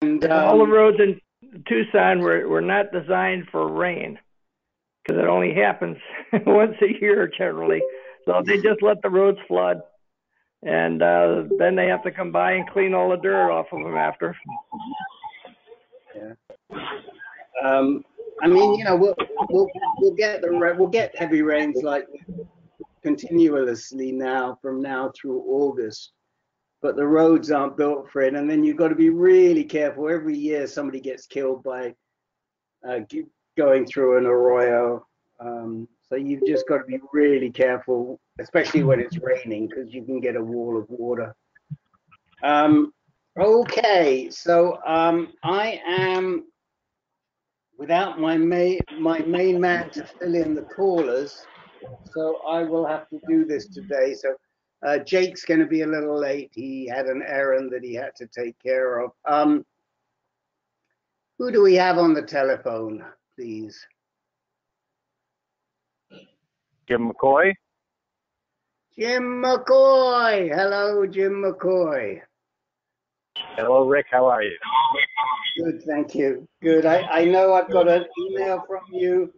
And all the roads in Tucson were not designed for rain, because it only happens once a year generally. So they just let the roads flood, and then they have to come by and clean all the dirt off of them after. Yeah. I mean, you know, we'll get heavy rains like continuously now from now through August, but the roads aren't built for it. And then you've got to be really careful. Every year somebody gets killed by going through an arroyo. So you've just got to be really careful, especially when it's raining, because you can get a wall of water. Okay, so I am without my main man to fill in the callers, so I will have to do this today. So Jake's going to be a little late. He had an errand that he had to take care of. Who do we have on the telephone, please? Jim McCoy. Jim McCoy. Hello, Jim McCoy. Hello, Rick. How are you? Good, thank you. Good. I know I've got an email from you.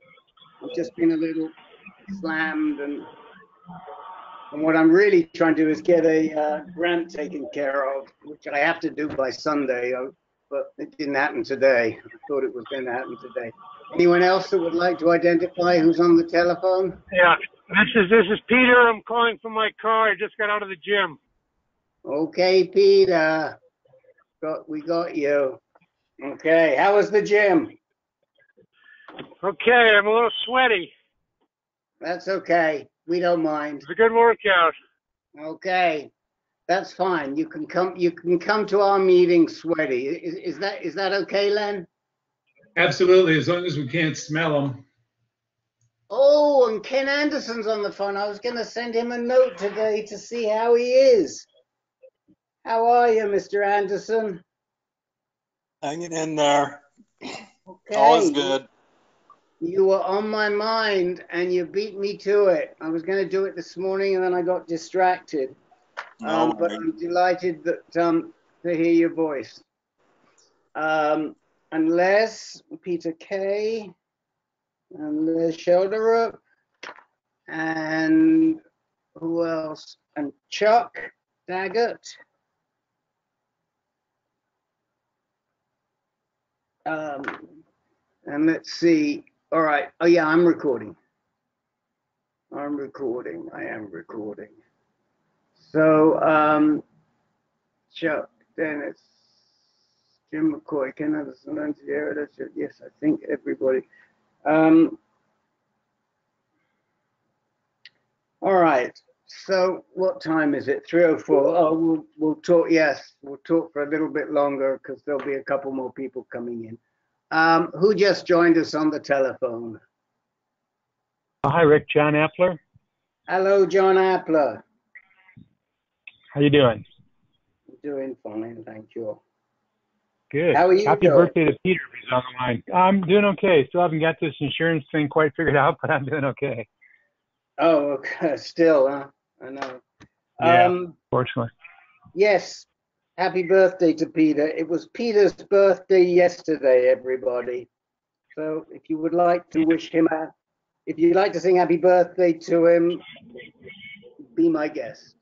I've just been a little slammed, and what I'm really trying to do is get a grant taken care of, which I have to do by Sunday, but it didn't happen today. I thought it was going to happen today. Anyone else that would like to identify who's on the telephone? Yeah, this is Peter. I'm calling from my car. I just got out of the gym. Okay, Peter. We got you. Okay, how was the gym? Okay, I'm a little sweaty. That's okay. We don't mind. It's a good workout. Okay, that's fine. You can come to our meeting sweaty. Is that okay, Len? Absolutely, as long as we can't smell them. Oh, and Ken Anderson's on the phone. I was going to send him a note today to see how he is. How are you, Mr. Anderson? Hanging in there. Okay. All is good. You were on my mind, and you beat me to it. I was going to do it this morning, and then I got distracted. No, but I'm delighted that to hear your voice. Unless Peter K, and Les Shelderup, and who else? And Chuck Daggett. And let's see. All right. Oh yeah, I'm recording. I am recording. So Chuck Dennis, Jim McCoy, Ken Anderson, Nancy Garrett. Yes, I think everybody. All right. So what time is it? 3:04. Oh, we'll talk. Yes, we'll talk for a little bit longer because there'll be a couple more people coming in. Who just joined us on the telephone? Hi, Rick. John Appler. Hello, John Appler. How you doing? I'm doing fine, thank you. Good. How are you Happy doing? birthday to Peter if he's on the line. I'm doing okay. Still haven't got this insurance thing quite figured out, but I'm doing okay. Oh, okay. Still, huh? I know. Yeah, fortunately. Yes. Happy birthday to Peter. It was Peter's birthday yesterday, everybody. So if you would like to wish him if you'd like to sing happy birthday to him, be my guest.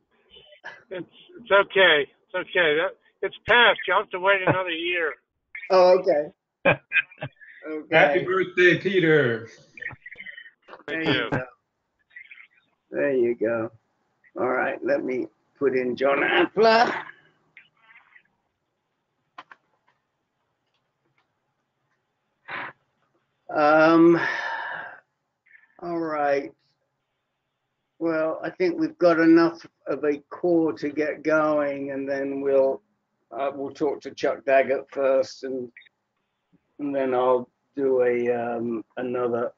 It's okay. It's okay. It's past. You'll have to wait another year. Oh, okay. Okay. Happy birthday, Peter. Thank you. There you go. All right, let me put in John Appler. All right. Well, I think we've got enough of a core to get going, and then we'll talk to Chuck Daggett first, and then I'll do another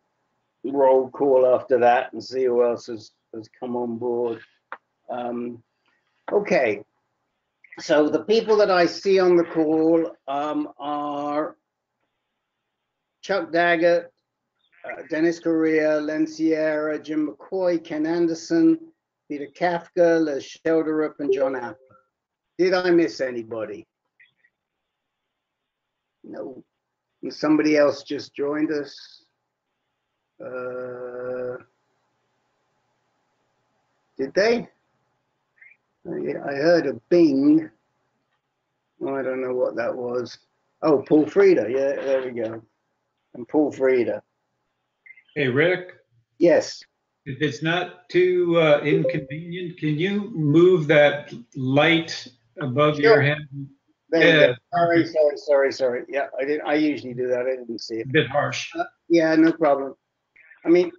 roll call after that and see who else has come on board. Okay. So the people that I see on the call are Chuck Daggett, Dennis Correa, Len Sierra, Jim McCoy, Ken Anderson, Peter Kafka, Les Shelderup, and John Appler. Did I miss anybody? No. And somebody else just joined us. Did they? I heard a bing. Oh, I don't know what that was. Oh, Paul Frieda. Yeah, there we go. And Paul Frieda. Hey, Rick, Yes. if it's not too inconvenient, can you move that light above your Sure. head? There you Yeah, go. Sorry. Yeah, I did. I usually do that. I didn't see it. a bit harsh. Yeah, no problem. I mean,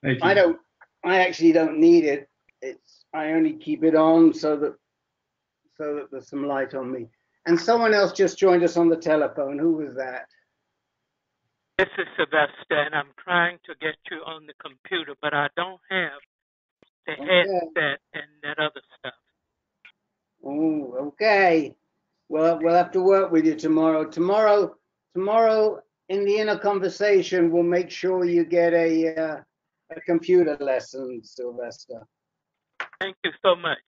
Thank you. I actually don't need it. I only keep it on so that there's some light on me. And someone else just joined us on the telephone. Who was that? This is Sylvester, and I'm trying to get you on the computer, but I don't have the headset and that other stuff. Oh, okay. Well, we'll have to work with you tomorrow. Tomorrow, in the inner conversation, we'll make sure you get a computer lesson, Sylvester. Thank you so much.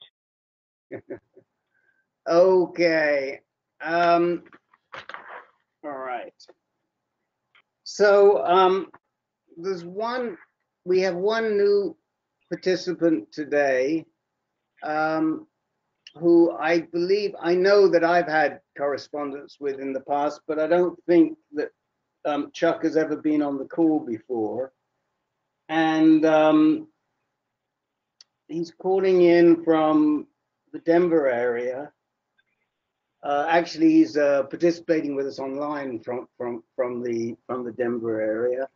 Okay. All right. So we have one new participant today, who I know that I've had correspondence with in the past, but I don't think that Chuck has ever been on the call before. And he's calling in from the Denver area. Actually, he's participating with us online from the Denver area.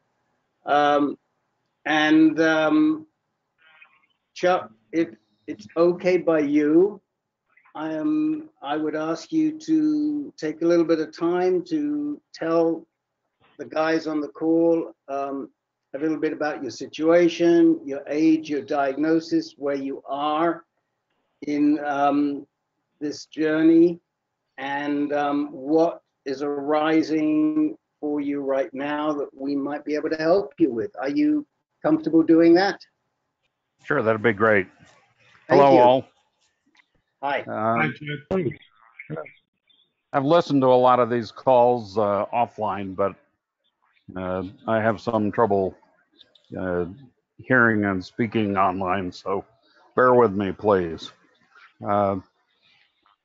Chuck, if it's okay by you, I would ask you to take a little bit of time to tell the guys on the call a little bit about your situation, your age, your diagnosis, where you are in this journey, and what is arising for you right now that we might be able to help you with. Are you comfortable doing that? Sure, that'd be great. Thank Hello, you. all. Hi. Hi, Chuck. I've listened to a lot of these calls offline, but I have some trouble hearing and speaking online, so bear with me, please.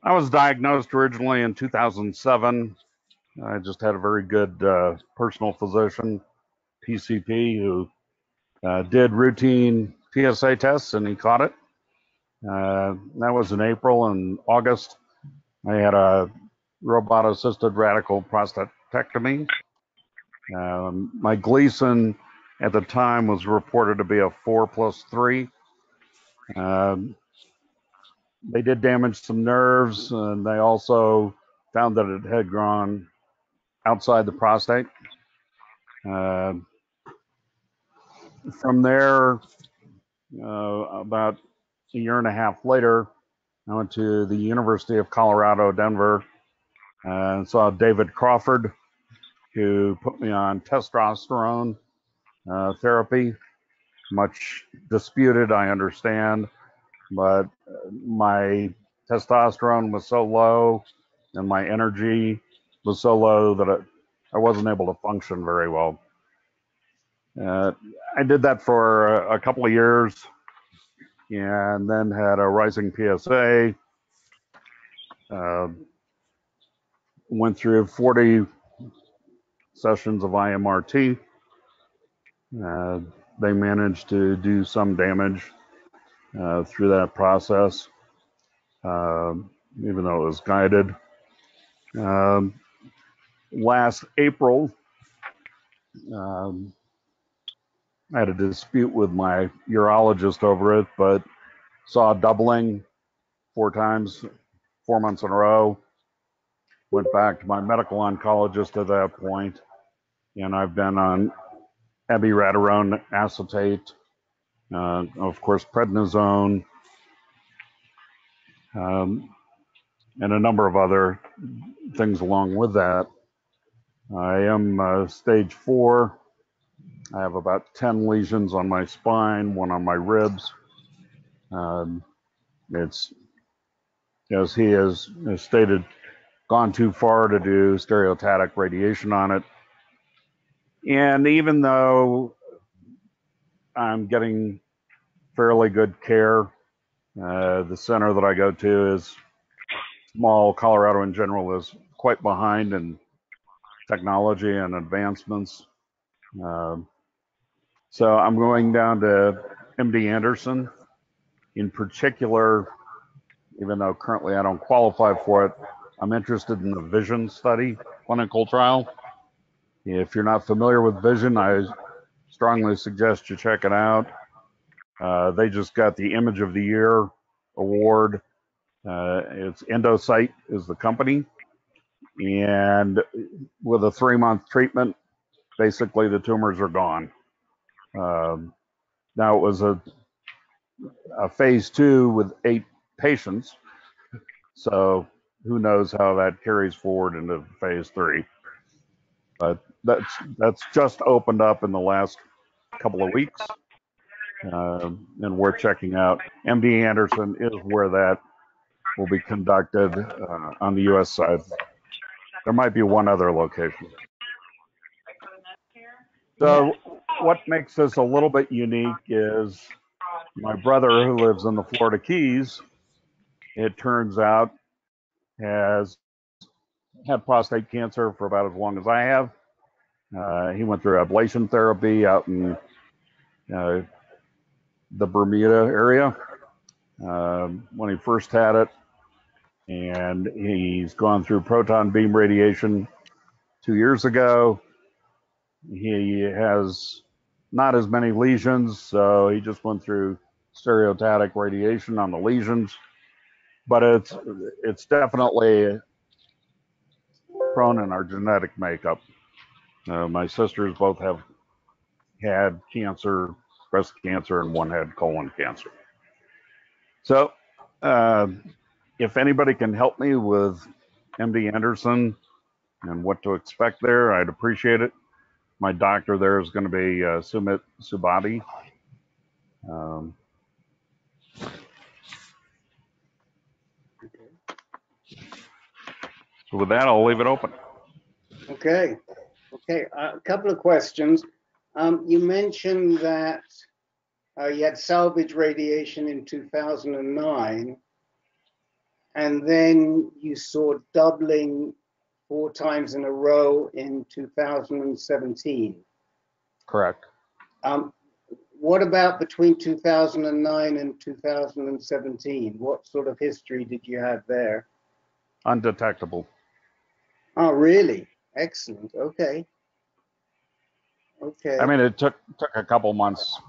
I was diagnosed originally in 2007. I just had a very good personal physician, PCP, who did routine PSA tests, and he caught it. That was in April. and August, I had a robot-assisted radical prostatectomy. My Gleason at the time was reported to be a 4+3. They did damage some nerves, and they also found that it had gone outside the prostate. From there, about a year and a half later, I went to the University of Colorado, Denver, and saw David Crawford, who put me on testosterone therapy. Much disputed, I understand, but my testosterone was so low and my energy was so low that I wasn't able to function very well. I did that for a couple of years and then had a rising PSA. Went through 40 sessions of IMRT. They managed to do some damage through that process, even though it was guided. Last April, I had a dispute with my urologist over it, but saw doubling 4 times, 4 months in a row. Went back to my medical oncologist at that point, and I've been on abiraterone acetate, of course, prednisone, and a number of other things along with that. I am stage 4. I have about 10 lesions on my spine, 1 on my ribs. It's, as he has stated, gone too far to do stereotatic radiation on it. And even though I'm getting fairly good care, the center that I go to is small. Colorado in general is quite behind in technology and advancements. So I'm going down to M.D. Anderson. In particular, even though currently I don't qualify for it, I'm interested in the Vision study clinical trial. If you're not familiar with Vision, I strongly suggest you check it out. They just got the Image of the Year award. It's Endocyte is the company. And with a 3-month treatment, basically the tumors are gone. Now it was a phase 2 with 8 patients. So who knows how that carries forward into phase 3. But that's just opened up in the last couple of weeks. And we're checking out. M.D. Anderson is where that will be conducted on the U.S. side. There might be one other location. So what makes this a little bit unique is my brother, who lives in the Florida Keys, it turns out has had prostate cancer for about as long as I have. He went through ablation therapy out in the Bermuda area when he first had it. And he's gone through proton beam radiation 2 years ago. He has not as many lesions, so he just went through stereotatic radiation on the lesions. But it's definitely prone in our genetic makeup. My sisters both have had cancer, breast cancer, and one had colon cancer. So if anybody can help me with M.D. Anderson and what to expect there, I'd appreciate it. My doctor there is going to be Sumit Subadi. So with that, I'll leave it open. Okay. A couple of questions. You mentioned that you had salvage radiation in 2009, and then you saw doubling 4 times in a row in 2017. Correct. What about between 2009 and 2017? What sort of history did you have there? Undetectable. Oh, really? Excellent. Okay. I mean, it took a couple months,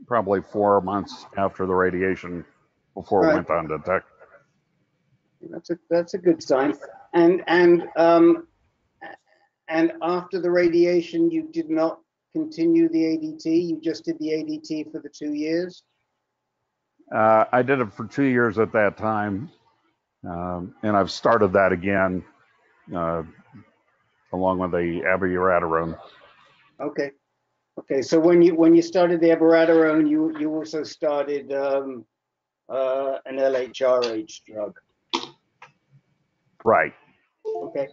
probably 4 months after the radiation before it went undetected. That's a good sign. And after the radiation, you did not continue the ADT. You just did the ADT for the 2 years. I did it for 2 years at that time, and I've started that again, along with the abiraterone. Okay. So when you started the abiraterone, you also started an LHRH drug. Right. Okay.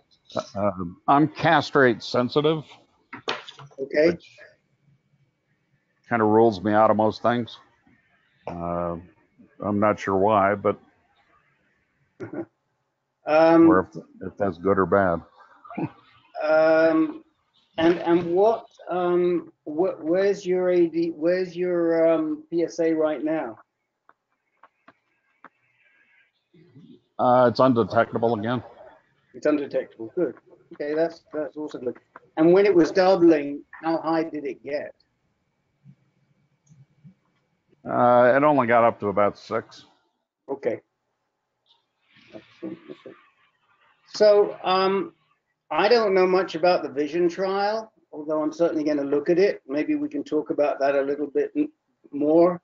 I'm castrate sensitive. Okay. Which kind of rules me out of most things. I'm not sure why, but or if that's good or bad. And where's your AD? Where's your PSA right now? It's undetectable again. It's undetectable. Good. Okay, that's also good. And when it was doubling, how high did it get? It only got up to about 6. Okay. So I don't know much about the Vision trial, although I'm certainly going to look at it. Maybe we can talk about that a little bit more.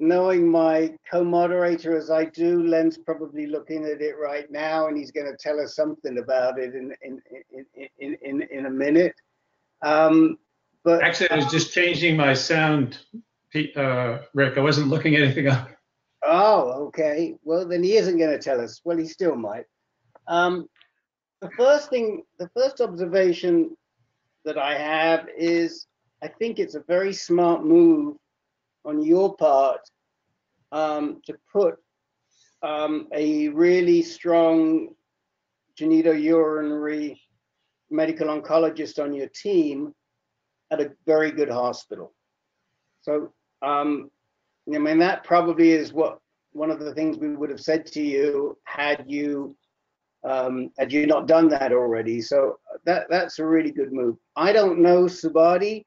Knowing my co-moderator as I do, Len's probably looking at it right now, and he's going to tell us something about it in a minute. But actually, I was just changing my sound, Rick. I wasn't looking anything up. Oh, okay. Well, then he isn't going to tell us. Well, he still might. The first observation that I have is I think it's a very smart move on your part to put a really strong genitourinary medical oncologist on your team at a very good hospital. So, I mean, that probably is one of the things we would have said to you had you not done that already. So that's a really good move. I don't know Subadi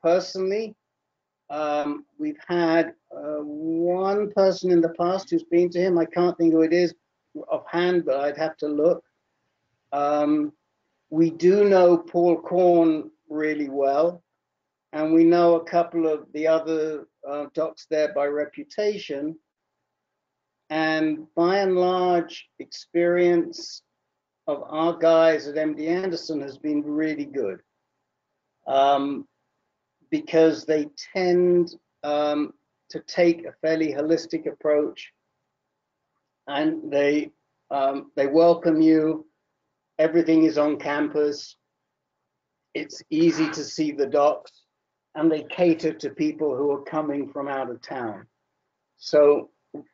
personally. We've had one person in the past who's been to him. I can't think who it is offhand, but I'd have to look. We do know Paul Korn really well, and we know a couple of the other docs there by reputation. And by and large, experience of our guys at M.D. Anderson has been really good, because they tend to take a fairly holistic approach, and they welcome you. Everything is on campus. It's easy to see the docs, and they cater to people who are coming from out of town. So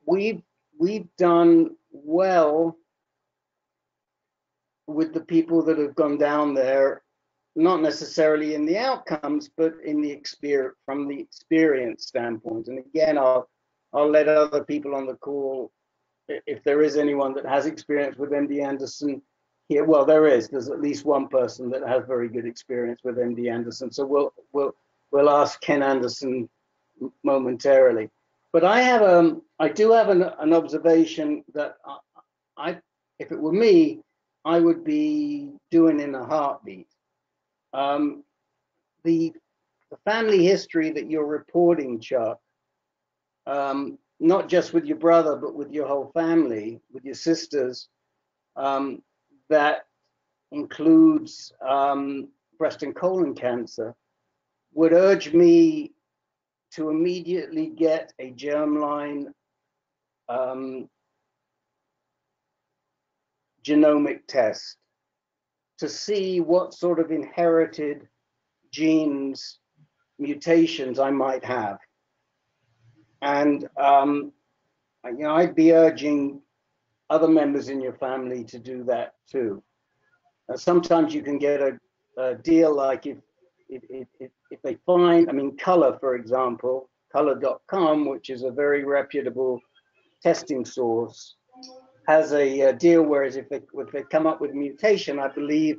we've done well with the people that have gone down there, not necessarily in the outcomes, but in the experience, from the experience standpoint. And again, I'll let other people on the call, if there is anyone that has experience with MD Anderson here. Well, there's at least one person that has very good experience with MD Anderson. So we'll ask Ken Anderson momentarily. But I do have an observation that if it were me, I would be doing in a heartbeat. The family history that you're reporting, Chuck, not just with your brother, but with your whole family, with your sisters, that includes breast and colon cancer, would urge me to immediately get a germline genomic test to see what sort of inherited genes, mutations I might have. And I'd be urging other members in your family to do that too. Sometimes you can get a deal, like if they find, I mean, Color, for example, color.com, which is a very reputable testing source, has a deal, whereas if they come up with mutation, I believe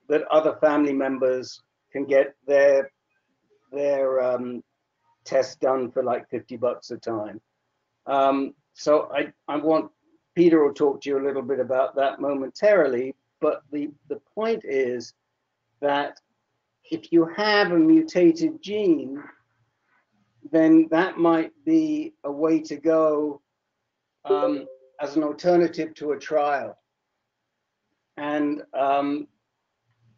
that other family members can get their test done for like $50 a time. So I want, Peter will talk to you a little bit about that momentarily, but the point is that if you have a mutated gene, then that might be a way to go as an alternative to a trial. And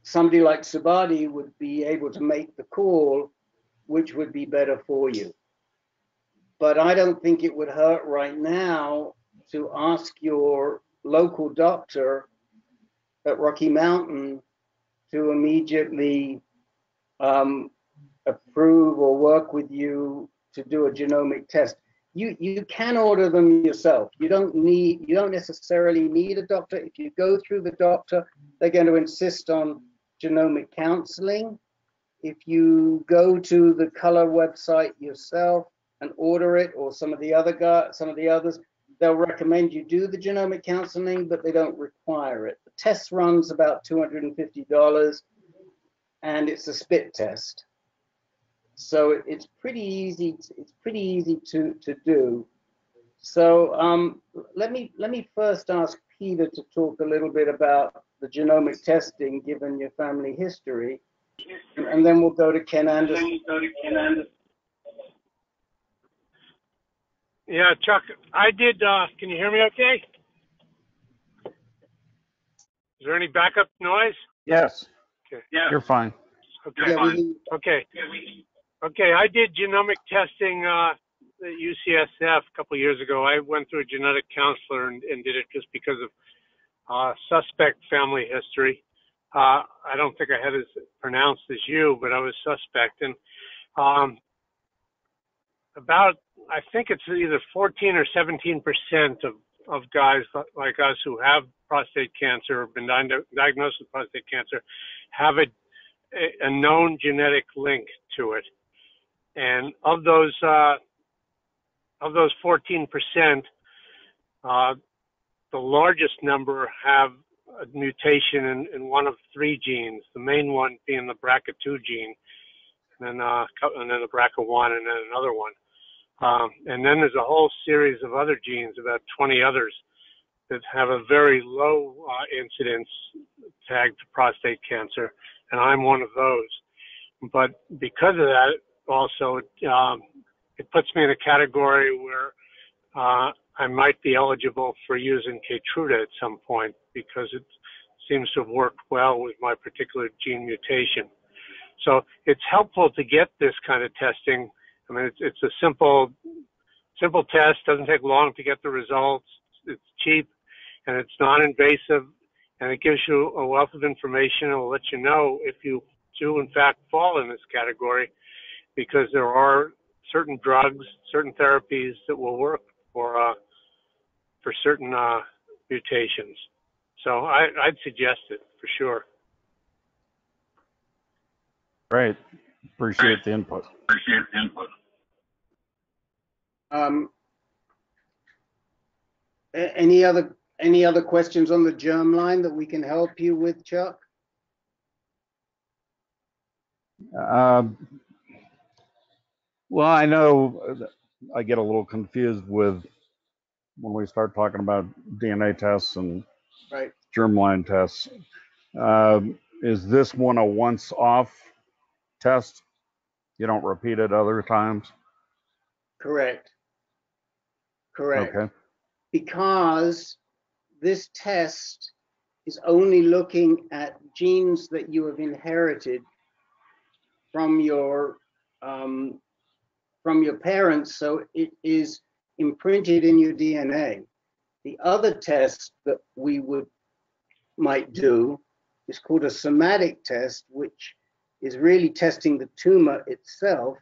somebody like Subadi would be able to make the call, which would be better for you. But I don't think it would hurt right now to ask your local doctor at Rocky Mountain to immediately approve or work with you to do a genomic test. You can order them yourself. You don't necessarily need a doctor. If you go through the doctor, they're going to insist on genomic counseling. If you go to the Color website yourself and order it, or some of the others, they'll recommend you do the genomic counseling, but they don't require it. The test runs about $250, and it's a spit test. So it's pretty easy. It's pretty easy to do. So let me first ask Peter to talk a little bit about the genomic testing, given your family history, and then we'll go to Ken Anderson. Yeah, Chuck, I did. Can you hear me okay? Is there any backup noise? Yes. Okay. Yeah. You're fine. Okay. Yeah, Okay. Okay. I did genomic testing UCSF a couple of years ago, I went through a genetic counselor and did it just because of suspect family history. I don't think I had as pronounced as you, but I was suspect. And I think it's either 14 or 17% of guys like us who have prostate cancer or been diagnosed with prostate cancer have a known genetic link to it. And of those 14%, the largest number have a mutation in one of three genes, the main one being the BRCA2 gene, and then the BRCA1, and then another one. And then there's a whole series of other genes, about 20 others, that have a very low incidence tagged to prostate cancer, and I'm one of those. But because of that, also, it puts me in a category where I might be eligible for using Keytruda at some point because it seems to have worked well with my particular gene mutation. So it's helpful to get this kind of testing. I mean, it's a simple test, doesn't take long to get the results, it's cheap, and it's non-invasive, and it gives you a wealth of information. It will let you know if you do, in fact, fall in this category, because there are certain drugs, certain therapies that will work for certain mutations. So I'd suggest it for sure. Great. Appreciate the input. Any other questions on the germline that we can help you with, Chuck? Well, I know I get a little confused with when we start talking about DNA tests and Right. germline tests. Is this one a once-off test? You don't repeat it other times? Correct. Okay. Because this test is only looking at genes that you have inherited from your parents, so it is imprinted in your DNA. The other test that we might do is called a somatic test, which is really testing the tumor itself,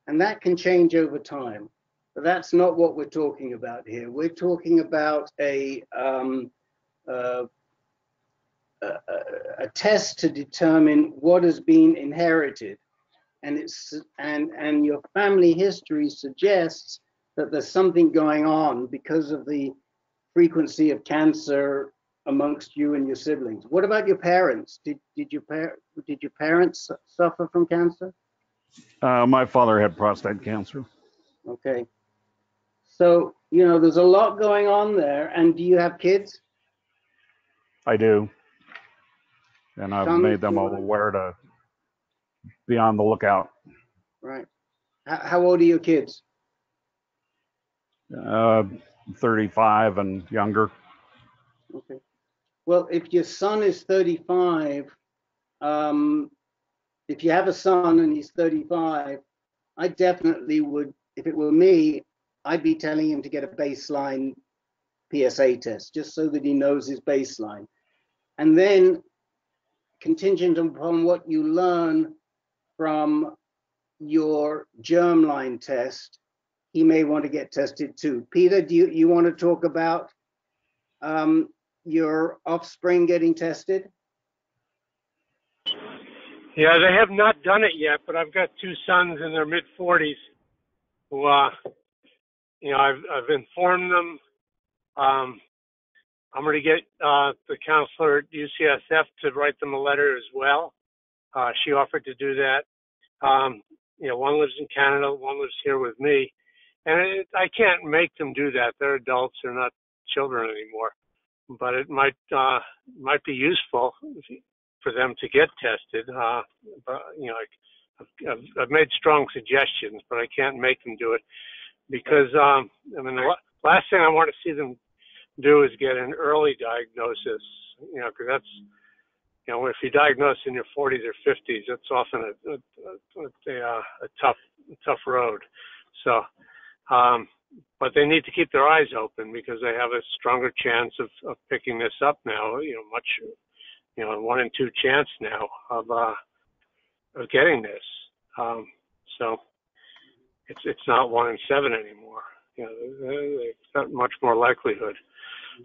and that can change over time. But that's not what we're talking about here. We're talking about a test to determine what has been inherited, and your family history suggests that there's something going on because of the frequency of cancer amongst you and your siblings. What about your parents? Did your parents suffer from cancer? My father had prostate cancer. Okay. So, there's a lot going on there. And do you have kids? I do. And I've made them all aware to be on the lookout. Right. How old are your kids? 35 and younger. Okay. Well, if your son is 35, if you have a son and he's 35, I definitely would, if it were me, I'd be telling him to get a baseline PSA test, just so that he knows his baseline. And then, contingent upon what you learn from your germline test, he may want to get tested too. Peter, do you want to talk about your offspring getting tested? Yeah, they have not done it yet, but I've got two sons in their mid-40s who, I've informed them. I'm going to get the counselor at UCSF to write them a letter as well. She offered to do that. One lives in Canada, one lives here with me. And I can't make them do that. They're adults, they're not children anymore. But it might be useful for them to get tested. But I've made strong suggestions, but I can't make them do it because the last thing I want to see them do is get an early diagnosis. Because that's if you're diagnosed in your 40s or 50s, that's often a tough road. So But they need to keep their eyes open because they have a stronger chance of picking this up now. A 1 in 2 chance now of getting this. So it's not 1 in 7 anymore. It's got much more likelihood.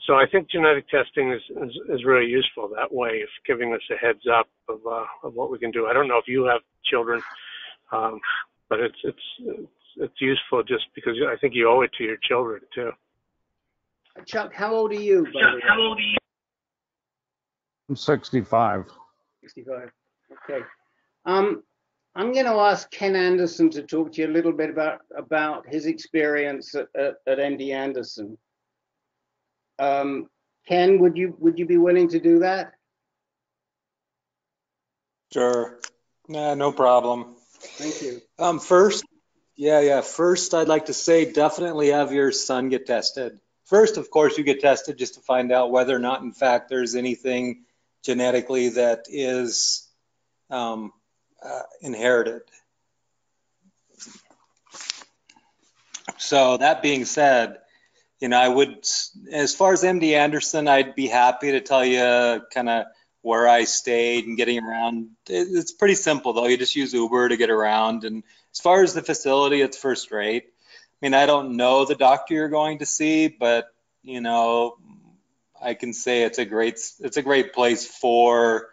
So I think genetic testing is really useful that way, of giving us a heads up of what we can do. I don't know if you have children, but it's useful just because I think you owe it to your children too. Chuck, how old are you? How old are you? I'm 65. 65. Okay. I'm going to ask Ken Anderson to talk to you a little bit about his experience at M.D. Anderson. Ken, would you be willing to do that? Sure. Nah, no problem. Thank you. First, First, I'd like to say definitely have your son get tested. First, of course, you get tested just to find out whether or not, in fact, there's anything genetically that is inherited. So that being said, I would, as far as M.D. Anderson, I'd be happy to tell you kind of where I stayed and getting around. It's pretty simple though. You just use Uber to get around. And as far as the facility, it's first rate. I mean, I don't know the doctor you're going to see, but I can say it's a great place for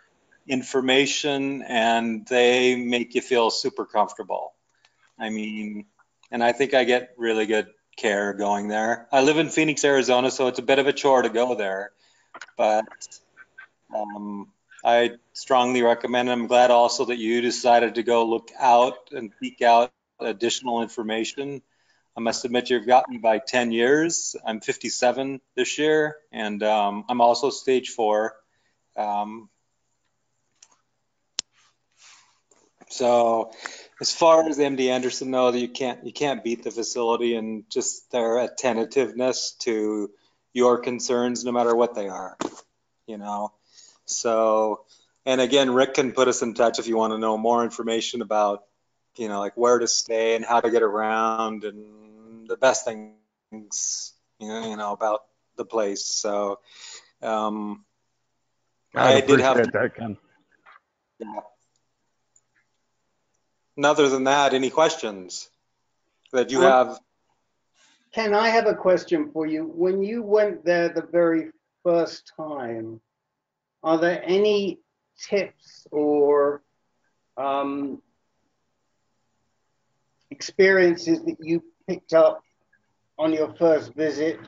information, and they make you feel super comfortable. I mean, and I think I get really good care going there. I live in Phoenix, Arizona, so it's a bit of a chore to go there, but I strongly recommend it. I'm glad also that you decided to go look out and seek out additional information. I must admit you've got me by 10 years. I'm 57 this year, and I'm also stage 4. So as far as M.D. Anderson, though, you can't beat the facility and just their attentiveness to your concerns, no matter what they are, So, and again, Rick can put us in touch if you want to know more information about, like where to stay and how to get around and the best things, about the place. So, I did have that, Ken. Yeah. And other than that, any questions that you have? Ken, I have a question for you. When you went there the very first time, are there any tips or experiences that you picked up on your first visit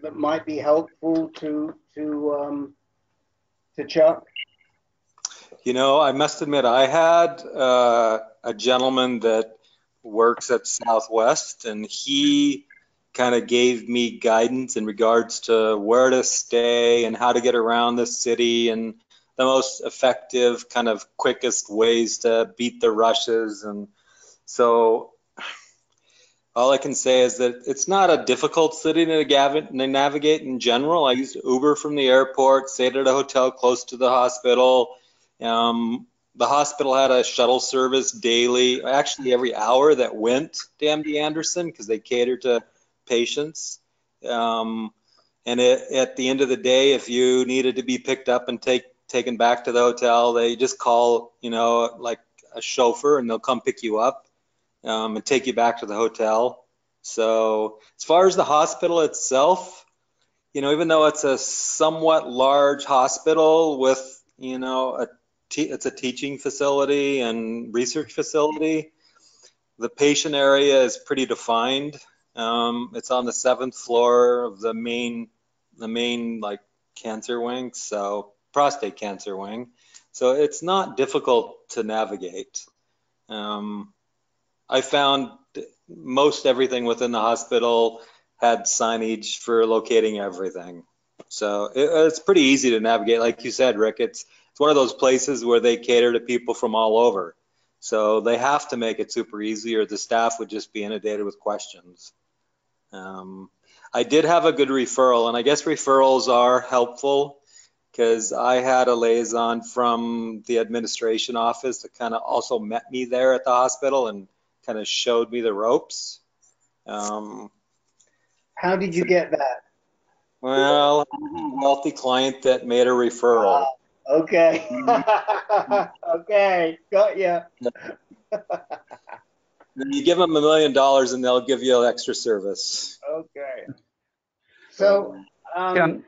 that might be helpful to Chuck? I must admit, I had a gentleman that works at Southwest, and he kind of gave me guidance in regards to where to stay and how to get around the city and the most effective, kind of quickest ways to beat the rushes. And so all I can say is that it's not a difficult city to navigate in general. I used Uber from the airport, stayed at a hotel close to the hospital. The hospital had a shuttle service daily, actually every hour, that went to M.D. Anderson because they cater to patients. And at the end of the day, if you needed to be picked up and taken back to the hotel, they just call, like a chauffeur, and they'll come pick you up and take you back to the hotel. So as far as the hospital itself, even though it's a somewhat large hospital with, it's a teaching facility and research facility, the patient area is pretty defined. It's on the 7th floor of the main like cancer wing, so prostate cancer wing. So it's not difficult to navigate. I found most everything within the hospital had signage for locating everything. So it's pretty easy to navigate. Like you said, Rick, it's one of those places where they cater to people from all over. So they have to make it super easy, or the staff would just be inundated with questions. I did have a good referral, and I guess referrals are helpful because I had a liaison from the administration office that kind of also met me there at the hospital and kind of showed me the ropes. How did you get that? Well, I'm a wealthy client that made a referral. Okay. Okay, got you. You give them $1 million and they'll give you extra service. Okay. So, Ken,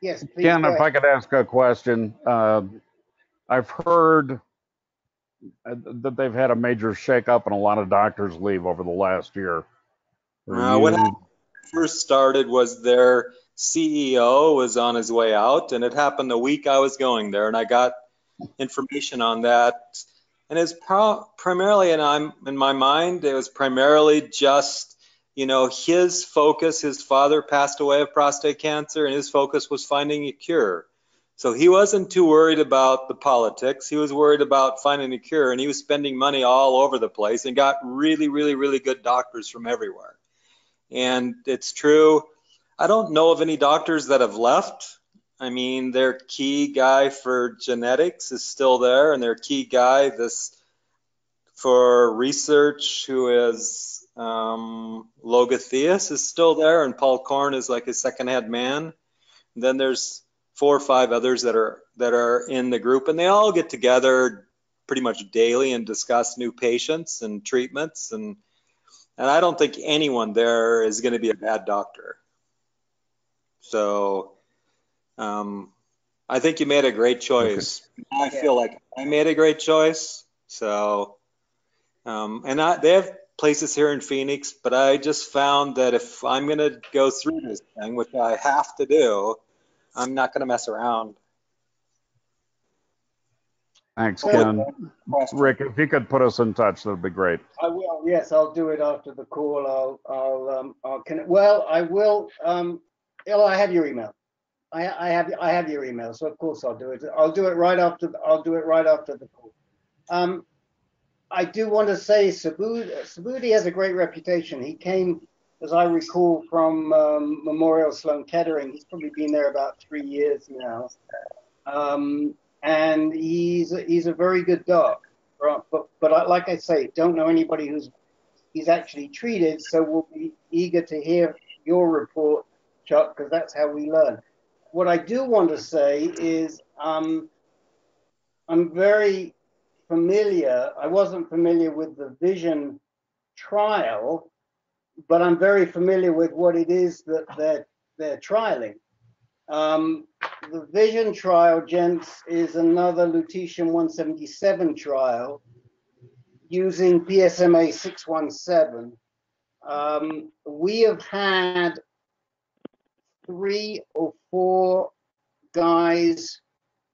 yes, please. Ken, if I could ask a question. I've heard that they've had a major shakeup and a lot of doctors leave over the last year. What first started was their CEO was on his way out, and it happened the week I was going there, and I got information on that. And it's primarily, and I'm in my mind, it was primarily just, you know, his focus. His father passed away of prostate cancer, and his focus was finding a cure. So he wasn't too worried about the politics. He was worried about finding a cure, and he was spending money all over the place and got really, really, really good doctors from everywhere. And it's true. I don't know of any doctors that have left. I mean, their key guy for genetics is still there, and their key guy for research, who is Logotheus, is still there, and Paul Korn is like his second-hand man. And then there's 4 or 5 others that are in the group, and they all get together pretty much daily and discuss new patients and treatments. And I don't think anyone there is going to be a bad doctor. So I think you made a great choice. Okay. I feel like I made a great choice. So, they have places here in Phoenix, but I just found that if I'm going to go through this thing, which I have to do, I'm not going to mess around. Thanks, Ken. Rick, if you could put us in touch, that'd be great. I will. Yes, I'll do it after the call. I'll connect. Well, I will. I have your email. I have your email, so of course I'll do it. I'll do it right after the call. I do want to say Subudi has a great reputation. He came, as I recall, from Memorial Sloan Kettering. He's probably been there about 3 years now. And he's a very good doc, but like I say, don't know anybody he's actually treated, so we'll be eager to hear your report, Chuck, because that's how we learn. What I do want to say is I'm very familiar. I wasn't familiar with the Vision trial, but I'm very familiar with what it is that they're trialing. The Vision trial, gents, is another lutetium-177 trial using PSMA 617. We have had 3 or 4 guys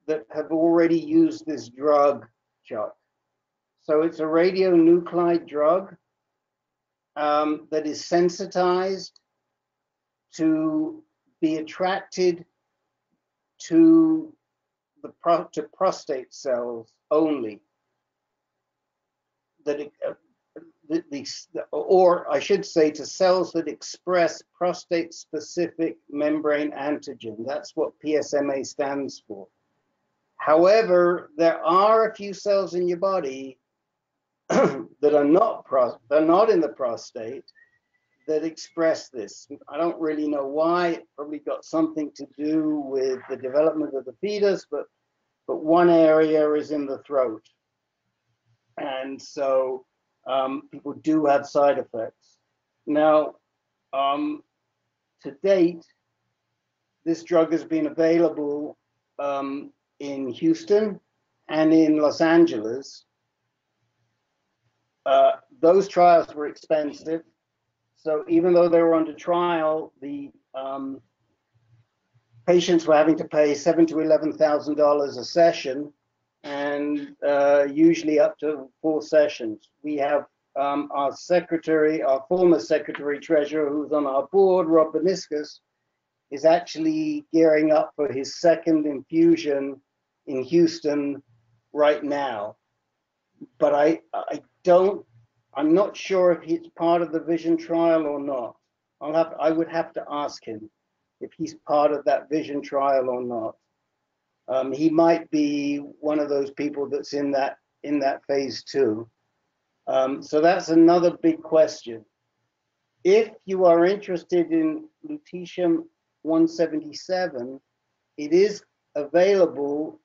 that have already used this drug, Chuck. So it's a radionuclide drug that is sensitized to be attracted to prostate cells only. Or I should say to cells that express prostate-specific membrane antigen. That's what PSMA stands for. However, there are a few cells in your body that are not in the prostate that express this. I don't really know why. It probably got something to do with the development of the fetus, but one area is in the throat. And so people do have side effects. Now, to date, this drug has been available in Houston and in Los Angeles. Those trials were expensive. So even though they were under trial, the patients were having to pay $7,000 to $11,000 a session, and usually up to 4 sessions. We have our former secretary treasurer, who's on our board, Rob Beniscus, is actually gearing up for his 2nd infusion in Houston right now. But I'm not sure if he's part of the Vision trial or not. I would have to ask him if he's part of that Vision trial or not. He might be one of those people that's in that phase 2. So that's another big question. if you are interested in lutetium-177, it is available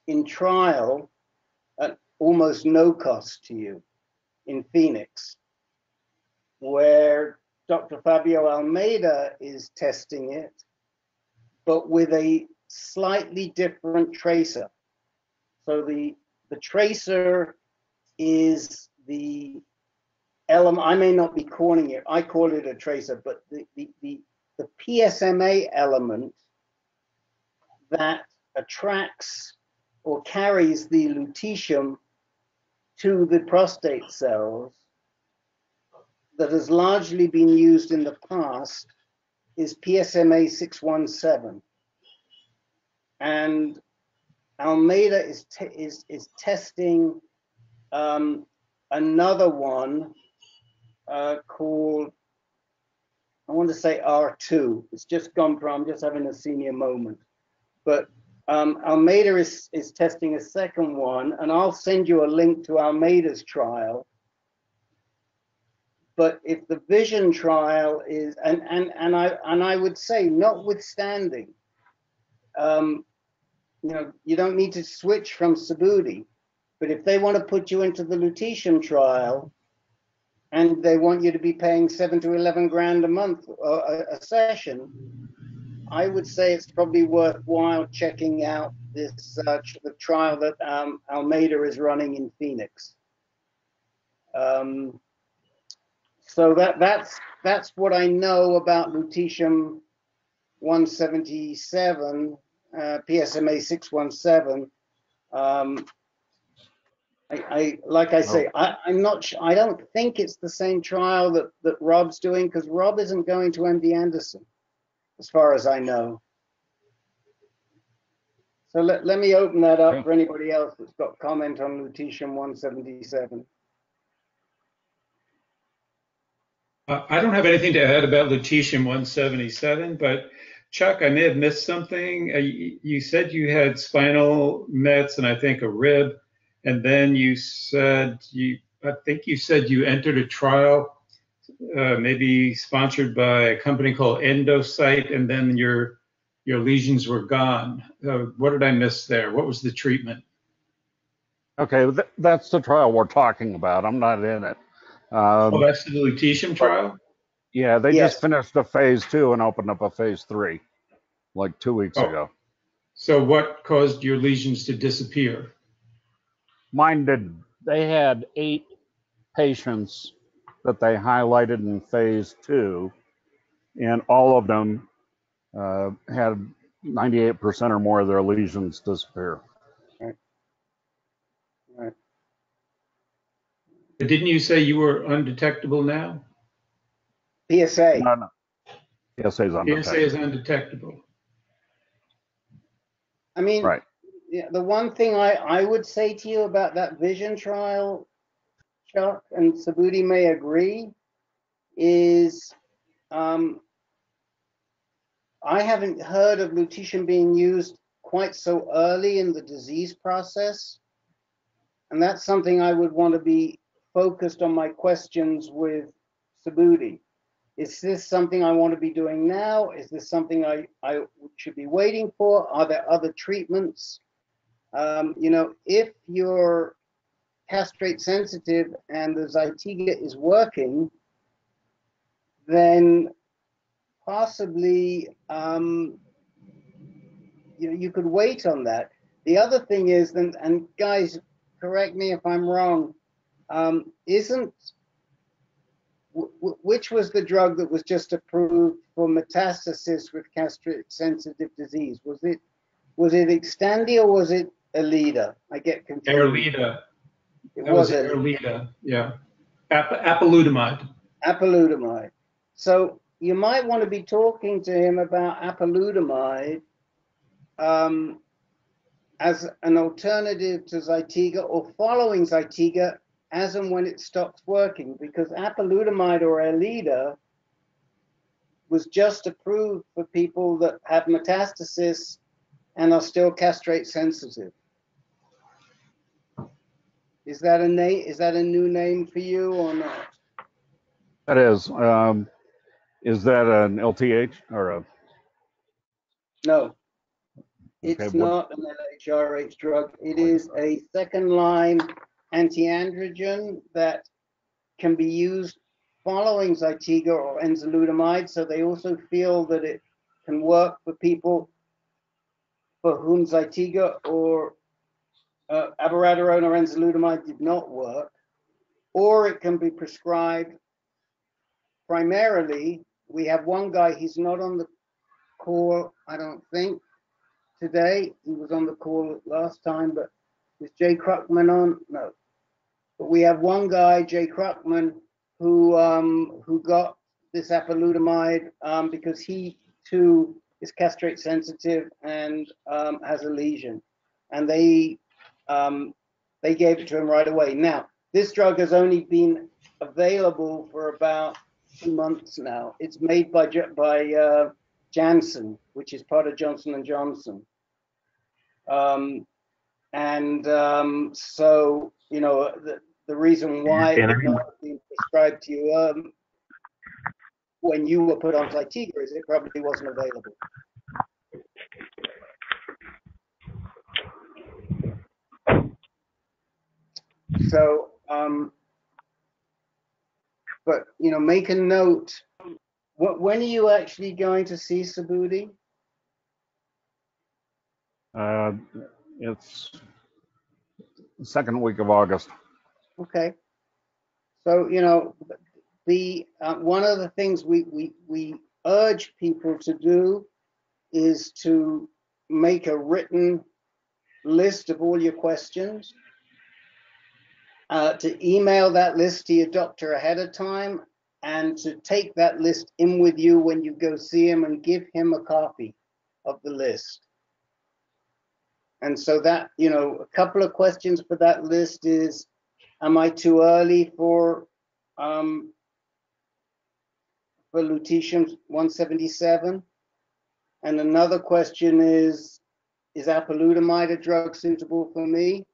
in trial at almost no cost to you in Phoenix, where Dr. Fabio Almeida is testing it, but with a slightly different tracer. So the tracer is the element, I may not be calling it, I call it a tracer, but the PSMA element that attracts or carries the lutetium to the prostate cells that has largely been used in the past is PSMA 617. And Almeida is testing another one called, I want to say R2. It's just gone from, I'm just having a senior moment. But Almeida is testing a second one, and I'll send you a link to Almeida's trial. But if the Vision trial is, and I would say, notwithstanding, you know, you don't need to switch from Subudi, but if they want to put you into the lutetium trial, and they want you to be paying 7 to 11 grand a month a session, I would say it's probably worthwhile checking out this the trial that Almeida is running in Phoenix. So that's what I know about lutetium-177, PSMA 617. Like I say, I'm not. I don't think it's the same trial that Rob's doing, because Rob isn't going to M.D. Anderson, as far as I know. So let me open that up for anybody else that's got comment on lutetium-177. I don't have anything to add about lutetium-177, but Chuck, I may have missed something. You said you had spinal mets and I think a rib, and then you said I think you said you entered a trial, maybe sponsored by a company called Endocyte, and then your lesions were gone. What did I miss there? What was the treatment? Okay, that's the trial we're talking about. I'm not in it. Oh, that's the lutetium trial? Yeah, they just finished a phase 2 and opened up a phase 3 like 2 weeks ago. So what caused your lesions to disappear? Mine did. They had 8 patients that they highlighted in phase 2, and all of them had 98% or more of their lesions disappear. Right. But didn't you say you were undetectable now? PSA. No. PSA is undetectable. PSA is undetectable. I mean, right. Yeah, the one thing I would say to you about that Vision trial, Chuck, and Subudi may agree, is I haven't heard of lutetium being used quite so early in the disease process. And that's something I would want to be focused on my questions with Subudi. Is this something I want to be doing now? Is this something I should be waiting for? Are there other treatments? You know, if you're castrate sensitive and the Zytiga is working, then possibly you could wait on that. The other thing is, and guys, correct me if I'm wrong, which was the drug that was just approved for metastasis with castrate sensitive disease? Was it Xtandi or was it Erleada? I get confused. Erleada. That was Erleada, yeah. Apalutamide. Apalutamide. So you might want to be talking to him about apalutamide as an alternative to Zytiga, or following Zytiga as and when it stops working, because apalutamide or Erleada was just approved for people that have metastasis and are still castrate sensitive. Is that a name? Is that a new name for you or not? That is. Is that an LTH or a? No, Okay, it's what? not an LHRH drug. It is a second-line anti-androgen that can be used following Zytiga or enzalutamide. So they also feel that it can work for people for whom Zytiga or abiraterone or enzalutamide did not work, or it can be prescribed primarily. We have one guy, he's not on the call, I don't think, today. He was on the call last time, but is Jay Kruckman on? No. But we have one guy, Jay Kruckman, who got this apalutamide because he too is castrate sensitive and has a lesion, and they gave it to him right away. Now, this drug has only been available for about 2 months now. It's made by Janssen, which is part of Johnson and Johnson. So, you know, the reason why it would not have been prescribed to you when you were put on Zytiga is it probably wasn't available. So, but, you know, make a note. When are you actually going to see Subudi? It's the second week of August. Okay. So, you know, the one of the things we urge people to do is to make a written list of all your questions, to email that list to your doctor ahead of time, and to take that list in with you when you go see him and give him a copy of the list. And so that, you know, a couple of questions for that list is, am I too early for lutetium 177? And another question is apalutamide a drug suitable for me?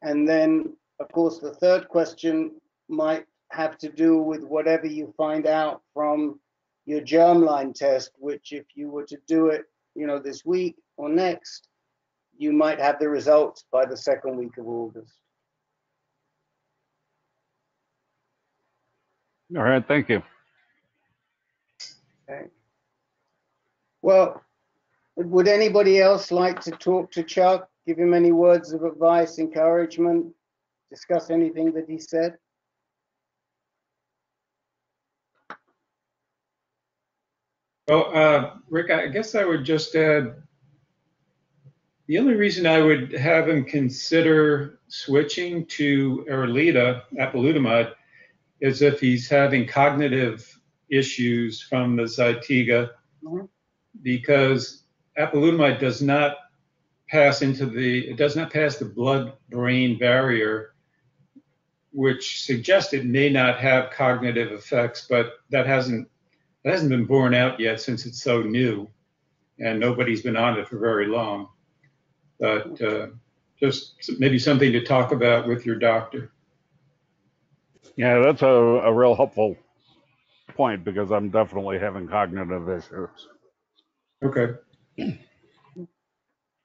And then, of course, the third question might have to do with whatever you find out from your germline test, which if you were to do it, you know, this week or next, you might have the results by the second week of August. All right, thank you. Okay. Well, would anybody else like to talk to Chuck, give him any words of advice, encouragement, discuss anything that he said? Well, Rick, I guess I would just add, the only reason I would have him consider switching to Erlita, apalutamide, is if he's having cognitive issues from the Zytiga, because apalutamide does not pass the blood-brain barrier, which suggests it may not have cognitive effects, but that hasn't been borne out yet since it's so new, and nobody's been on it for very long. But just maybe something to talk about with your doctor. Yeah, that's a real helpful point because I'm definitely having cognitive issues. Okay.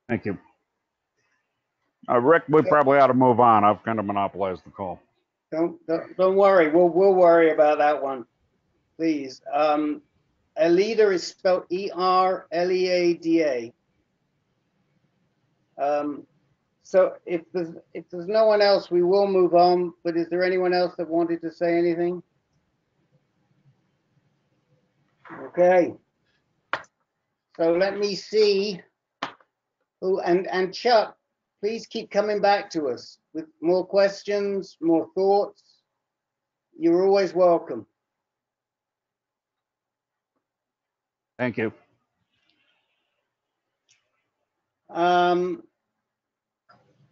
Thank you. Rick, we probably ought to move on. I've kind of monopolized the call. Don't worry. We'll worry about that one, please. Erlita is spelled E-R-L-E-A-D-A. So if there's no one else, we will move on. But is there anyone else that wanted to say anything? Okay. So let me see who, and Chuck, please keep coming back to us with more questions, more thoughts. You're always welcome. Thank you.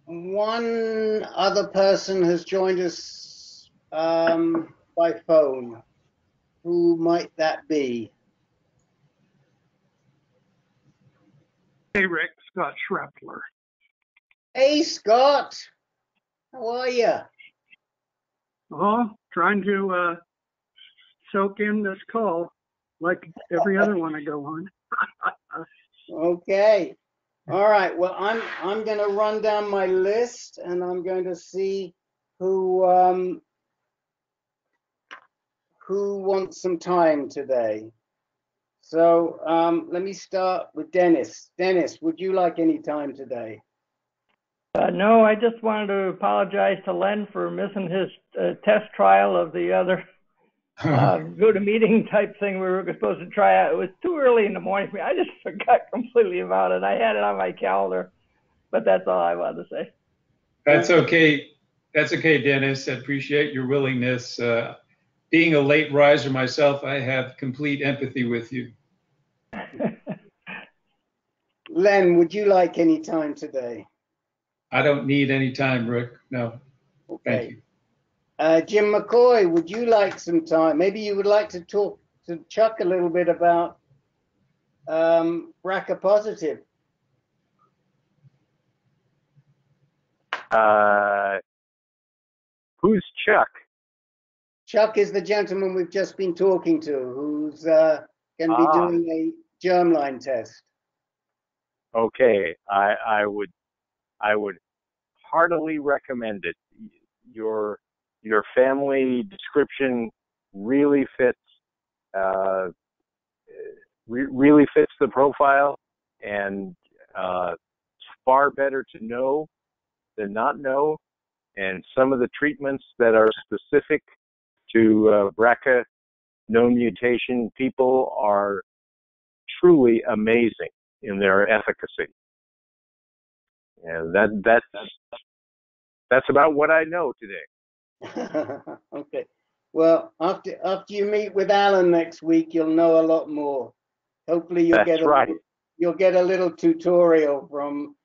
One other person has joined us by phone. Who might that be? Hey, Rick, Scott Schreppler. Hey, Scott. How are you? Oh, trying to soak in this call like every other one I go on. Okay. All right. Well, I'm going to run down my list, and I'm going to see who wants some time today. So let me start with Dennis. Dennis, would you like any time today? No, I just wanted to apologize to Len for missing his test trial of the other go to meeting type thing we were supposed to try out. It was too early in the morning for me. I just forgot completely about it. I had it on my calendar, but that's all I wanted to say. That's okay. That's okay, Dennis. I appreciate your willingness. Being a late riser myself, I have complete empathy with you. Len, would you like any time today? I don't need any time, Rick. No. Okay. Thank you. Jim McCoy, would you like some time? Maybe you would like to talk to Chuck a little bit about BRCA positive. Who's Chuck? Chuck is the gentleman we've just been talking to, who's going to be doing a germline test. Okay, I would heartily recommend it. Your family description really fits really fits the profile, and it's far better to know than not know. And some of the treatments that are specific to BRCA known mutation people are truly amazing in their efficacy. And that's about what I know today. Okay. Well, after you meet with Alan next week, you'll know a lot more. Hopefully you'll get a little tutorial from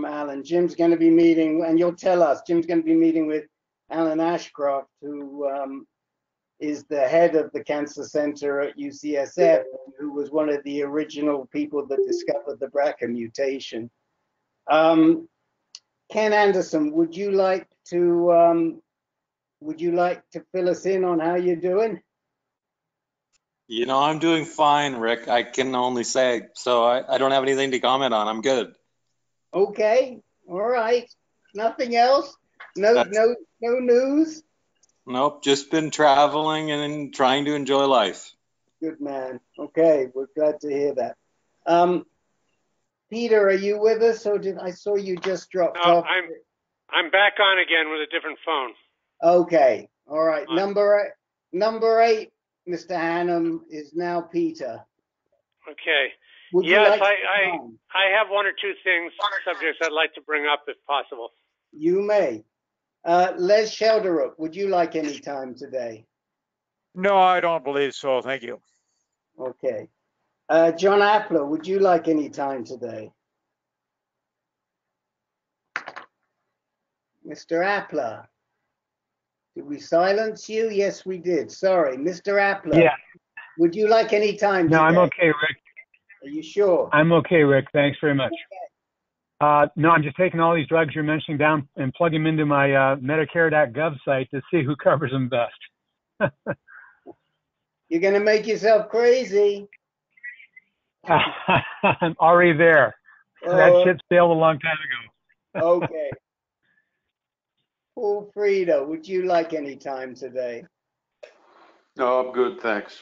Alan. Jim's going to be meeting, and you'll tell us, Jim's going to be meeting with Alan Ashcroft, who is the head of the cancer center at UCSF, who was one of the original people that discovered the BRCA mutation. Ken Anderson, would you like to fill us in on how you're doing? You know, I'm doing fine, Rick. I can only say, so I don't have anything to comment on. I'm good. Okay. All right. Nothing else? No news? Nope, just been traveling and trying to enjoy life. Good man. Okay, we're glad to hear that. Peter, are you with us, or I saw you just dropped off? I'm back on again with a different phone. Okay. All right. Number 8, Mr. Hannum, is now Peter. Okay. Would you yes, like I have one or two subjects I'd like to bring up if possible. You may. Les Shelderup, would you like any time today? No, I don't believe so. Thank you. Okay. John Appler, would you like any time today? Mr. Appler, did we silence you? Yes, we did. Sorry. Mr. Appler, yeah. Would you like any time today? No, I'm okay, Rick. Are you sure? I'm okay, Rick. Thanks very much. No, I'm just taking all these drugs you're mentioning down and plugging them into my Medicare.gov site to see who covers them best. You're going to make yourself crazy. I'm already there. That ship sailed a long time ago. Okay. Paul Frieda, would you like any time today? No, I'm good, thanks.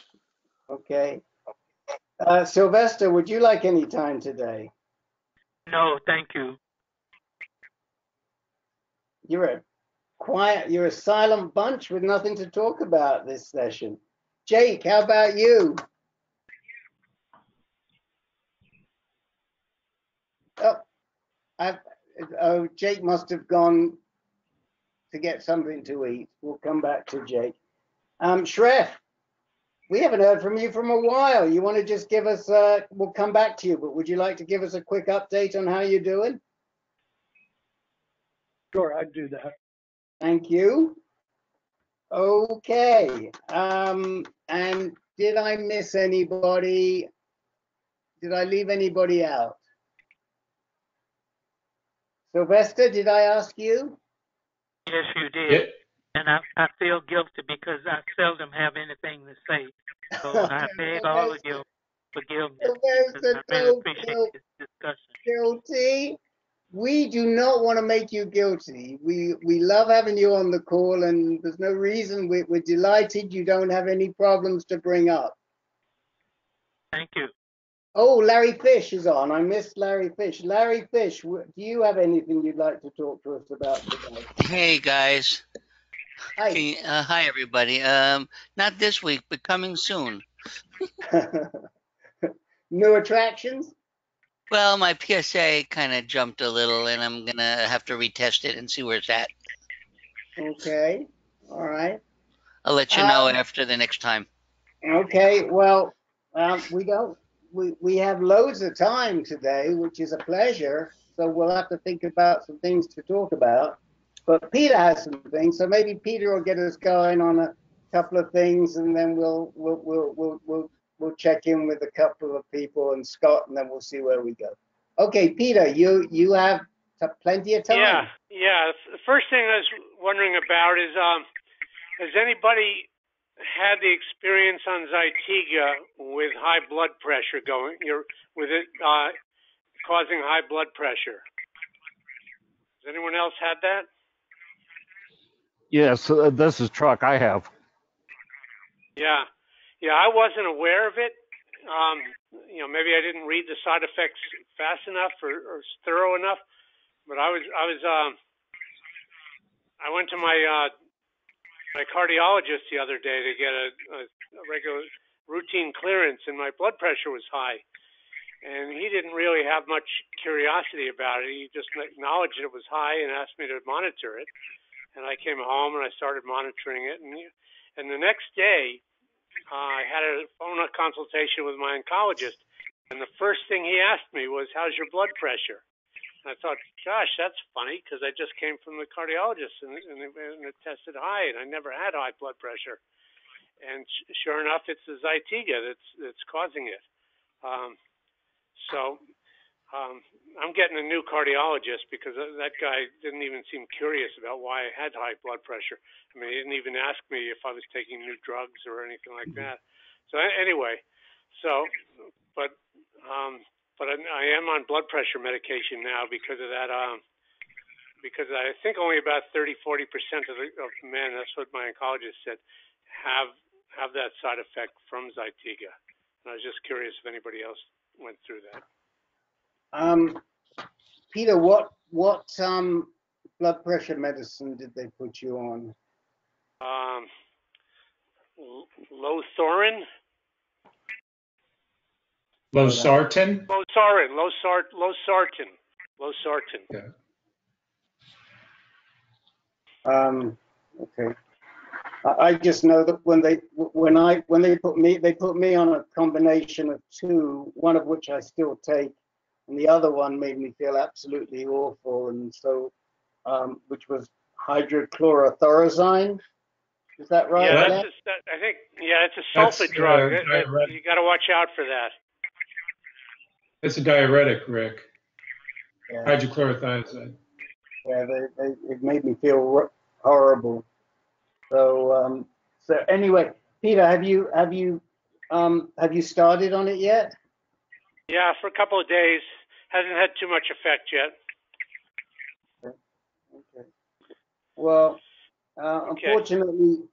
Okay. Sylvester, would you like any time today? No, thank you. You're a silent bunch with nothing to talk about this session. Jake, how about you? Jake must have gone to get something to eat. We'll come back to Jake. Shref, we haven't heard from you from a while. You want to just give us, we'll come back to you, but would you like to give us a quick update on how you're doing? Sure, I'd do that. Thank you. Okay. And did I miss anybody? Did I leave anybody out? Sylvester, did I ask you? Yes, you did. And I feel guilty because I seldom have anything to say. So I beg all of your forgiveness because I really appreciate this discussion. Guilty. We do not want to make you guilty. We love having you on the call, and there's no reason. We're delighted you don't have any problems to bring up. Thank you. Oh, Larry Fish is on. I missed Larry Fish. Larry Fish, do you have anything you'd like to talk to us about today? Hey guys. Hi. Hi everybody. Not this week, but coming soon. New attractions? Well, my PSA kind of jumped a little, and I'm gonna have to retest it and see where it's at. Okay. All right. I'll let you know after the next time. Okay. Well, we have loads of time today, which is a pleasure. So we'll have to think about some things to talk about. But Peter has some things, so maybe Peter will get us going on a couple of things, and then we'll check in with a couple of people and Scott, and then we'll see where we go. Okay, Peter, you have plenty of time. Yeah. The first thing I was wondering about is, has anybody had the experience on Zytiga with high blood pressure with it causing high blood pressure? Has anyone else had that? Yes, this is Chuck. I have. Yeah, I wasn't aware of it. Maybe I didn't read the side effects fast enough or thorough enough. But I went to my cardiologist the other day to get a regular routine clearance, and my blood pressure was high. And he didn't really have much curiosity about it. He just acknowledged it was high and asked me to monitor it. And I came home and I started monitoring it. And the next day, I had a phone consultation with my oncologist. And the first thing he asked me was, "How's your blood pressure?" And I thought, gosh, that's funny, because I just came from the cardiologist and it tested high, and I never had high blood pressure. And sure enough, it's the Zytiga that's causing it. I'm getting a new cardiologist because that guy didn't even seem curious about why I had high blood pressure. I mean, he didn't even ask me if I was taking new drugs or anything like that. So anyway, but I am on blood pressure medication now because of that. Because I think only about 30-40% of men, that's what my oncologist said, have that side effect from Zytiga. And I was just curious if anybody else went through that. Peter, what blood pressure medicine did they put you on? Losartan. Losartan? Losartan. Yeah. Okay. I just know that when they put me on a combination of two, one of which I still take, and the other one made me feel absolutely awful, and so which was hydrochlorothiazide. Is that right? Yeah, I think it's a sulfate drug. You got to watch out for that. It's a diuretic, Rick. Yeah. Hydrochlorothiazide. Yeah, it made me feel horrible. So anyway, Peter, have you started on it yet? Yeah, for a couple of days. Hasn't had too much effect yet. Okay. Well, unfortunately,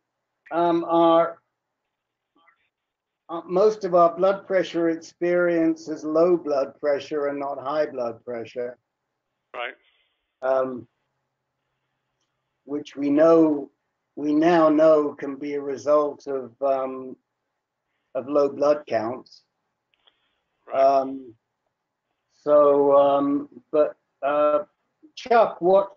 most of our blood pressure experience is low blood pressure and not high blood pressure. Right. Which we now know can be a result of low blood counts. Right. But Chuck, what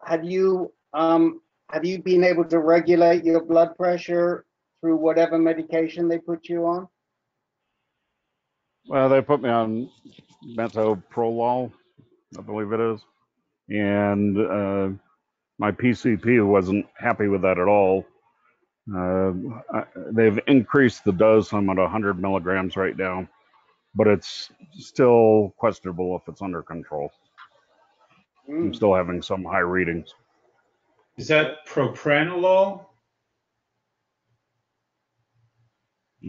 have you been able to regulate your blood pressure through whatever medication they put you on? Well, they put me on metoprolol, I believe it is, and my PCP wasn't happy with that at all. They've increased the dose. I'm at 100 milligrams right now, but it's still questionable if it's under control. I'm still having some high readings. Is that propranolol?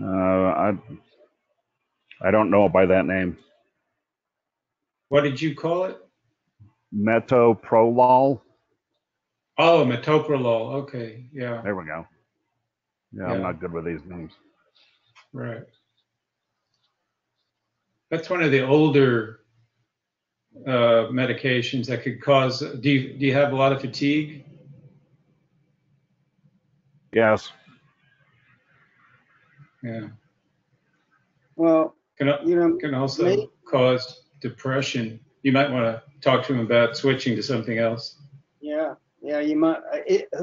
I don't know it by that name. What did you call it? Metoprolol. Oh, metoprolol. Okay, yeah. There we go. Yeah, I'm not good with these names. Right. That's one of the older medications that could cause. Do you have a lot of fatigue? Yes. Yeah. Well, Can also cause depression. You might want to talk to him about switching to something else. Yeah, you might.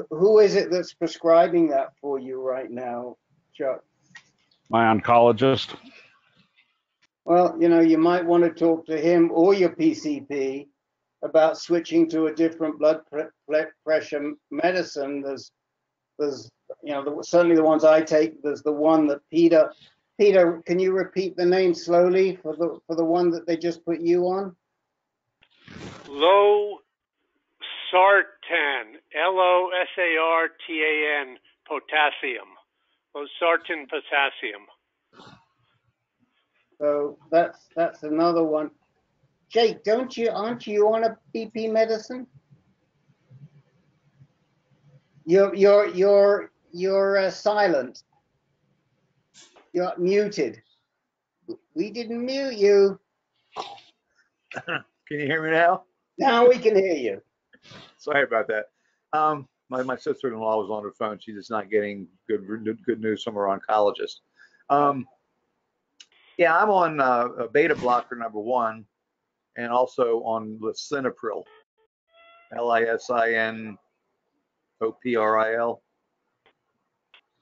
Who is it that's prescribing that for you right now, Chuck? My oncologist. Well, you might want to talk to him or your PCP about switching to a different blood pressure medicine. There's certainly the ones I take. There's the one that Peter, can you repeat the name slowly for the one that they just put you on? Losartan, Losartan, potassium. Losartan potassium. So that's another one. Jake, aren't you on a BP medicine? You're silent. You're muted. We didn't mute you. Can you hear me now? Now we can hear you. Sorry about that. My sister-in-law was on her phone. She's just not getting good news from her oncologist. Yeah, I'm on a beta blocker #1, and also on lisinopril, Lisinopril,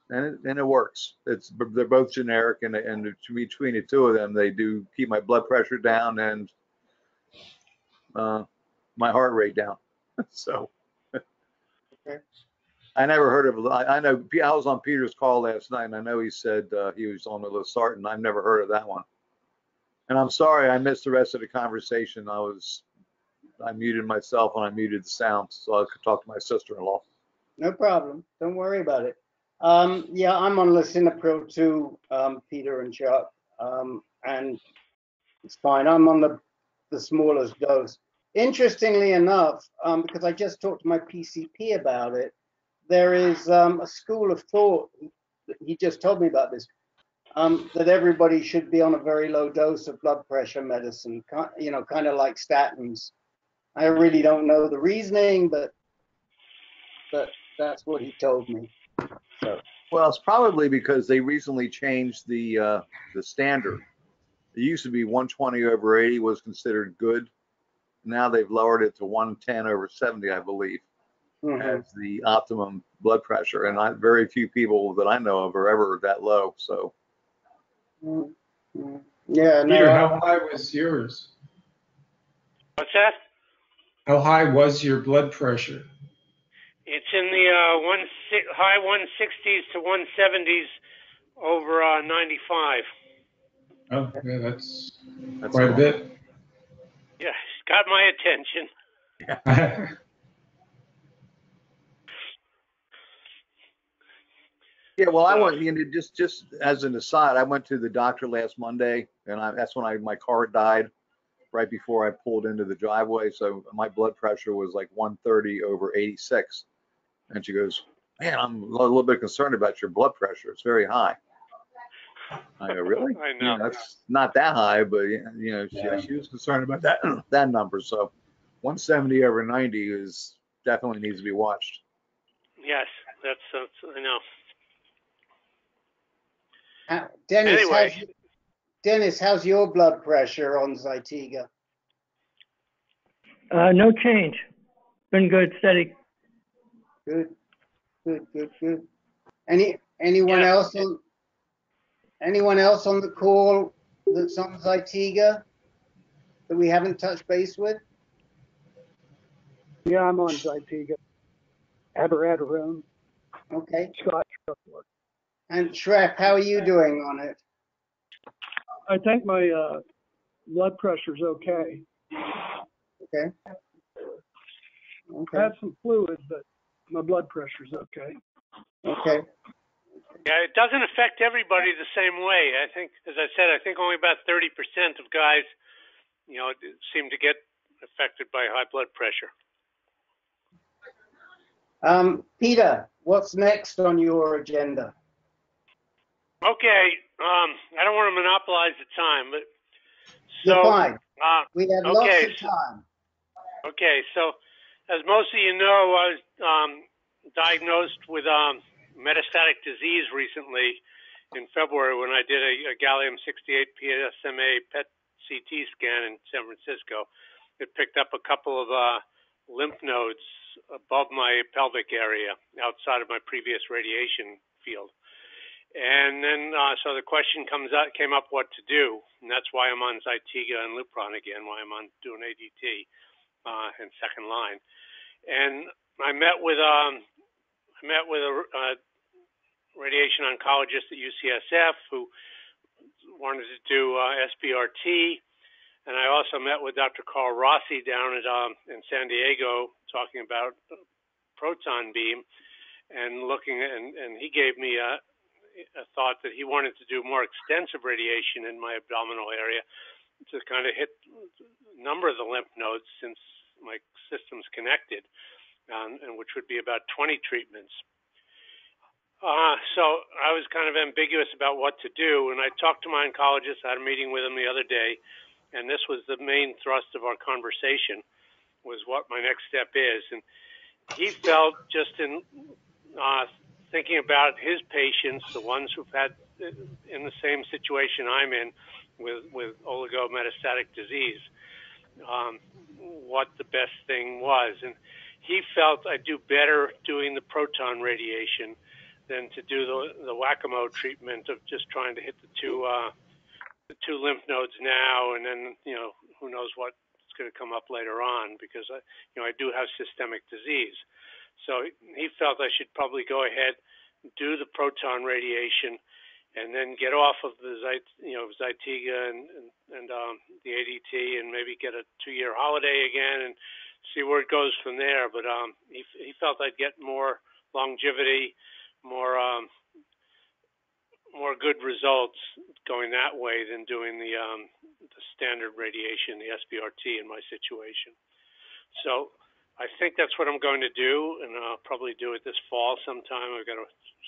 and it works. They're both generic, and between the two of them, they do keep my blood pressure down and my heart rate down. So. Okay. I never heard of. I know I was on Peter's call last night, and I know he said he was on the losartan. I've never heard of that one. And I'm sorry I missed the rest of the conversation. I muted myself and I muted the sound so I could talk to my sister-in-law. No problem. Don't worry about it. Yeah, I'm on lisinopril too, Peter and Chuck, and it's fine. I'm on the smallest dose. Interestingly enough, because I just talked to my PCP about it, there is a school of thought, he just told me about this, that everybody should be on a very low dose of blood pressure medicine, kind of like statins. I really don't know the reasoning, but that's what he told me. So. Well, it's probably because they recently changed the standard. It used to be 120/80 was considered good. Now they've lowered it to 110/70, I believe. As the optimum blood pressure, and very few people that I know of are ever that low. So, yeah. Peter, how high was yours? What's that? How high was your blood pressure? It's in the high 160s to 170s over 95. Oh, yeah, that's quite a bit. Yeah, it's got my attention. Yeah. Yeah, well, I went, just as an aside, I went to the doctor last Monday, and that's when my car died right before I pulled into the driveway. So my blood pressure was like 130/86. And she goes, man, I'm a little bit concerned about your blood pressure. It's very high. I go, really? I know. That's not that high, but she was concerned about that number. So 170/90 definitely needs to be watched. Yes, that's I know. Dennis, how's your blood pressure on Zytiga? No change. Been good, steady. Good. Anyone else on the call that's on Zytiga that we haven't touched base with? Yeah, I'm on Zytiga. Abiraterone. Okay. Scott. And Shrek, how are you doing on it? I think my blood pressure's okay. Okay. I had some fluid, but My blood pressure's okay. Okay. Yeah, it doesn't affect everybody the same way. I think, as I said, I think only about 30% of guys, seem to get affected by high blood pressure. Peter, what's next on your agenda? Okay, I don't want to monopolize the time, but You're fine. We have lots okay, of time. Okay, so as most of you know, I was diagnosed with metastatic disease recently in February when I did a gallium-68 PSMA PET CT scan in San Francisco. It picked up a couple of lymph nodes above my pelvic area outside of my previous radiation field. And then, so the question came up what to do, and that's why I'm on Zytiga and Lupron again, why I'm on doing ADT in second line. And I met with a radiation oncologist at UCSF who wanted to do SBRT, and I also met with Dr. Carl Rossi down at in San Diego talking about proton beam, and and he gave me a thought that he wanted to do more extensive radiation in my abdominal area to kind of hit a number of the lymph nodes since my system's connected, and which would be about 20 treatments. So I was kind of ambiguous about what to do, and I talked to my oncologist. I had a meeting with him the other day, and this was the main thrust of our conversation, was what my next step is. And he felt, just in thinking about his patients, the ones who've had in the same situation I'm in with oligometastatic disease, what the best thing was. And he felt I'd do better doing the proton radiation than to do the whack-a-mole treatment of just trying to hit the two lymph nodes now, and then who knows what's going to come up later on, because I do have systemic disease. So he felt I should probably go ahead, do the proton radiation, and then get off of the Zytiga and the ADT, and maybe get a 2-year holiday again and see where it goes from there. But he felt I'd get more longevity, more good results going that way than doing the standard radiation, the SBRT, in my situation. So I think that's what I'm going to do, and I'll probably do it this fall sometime. I've got to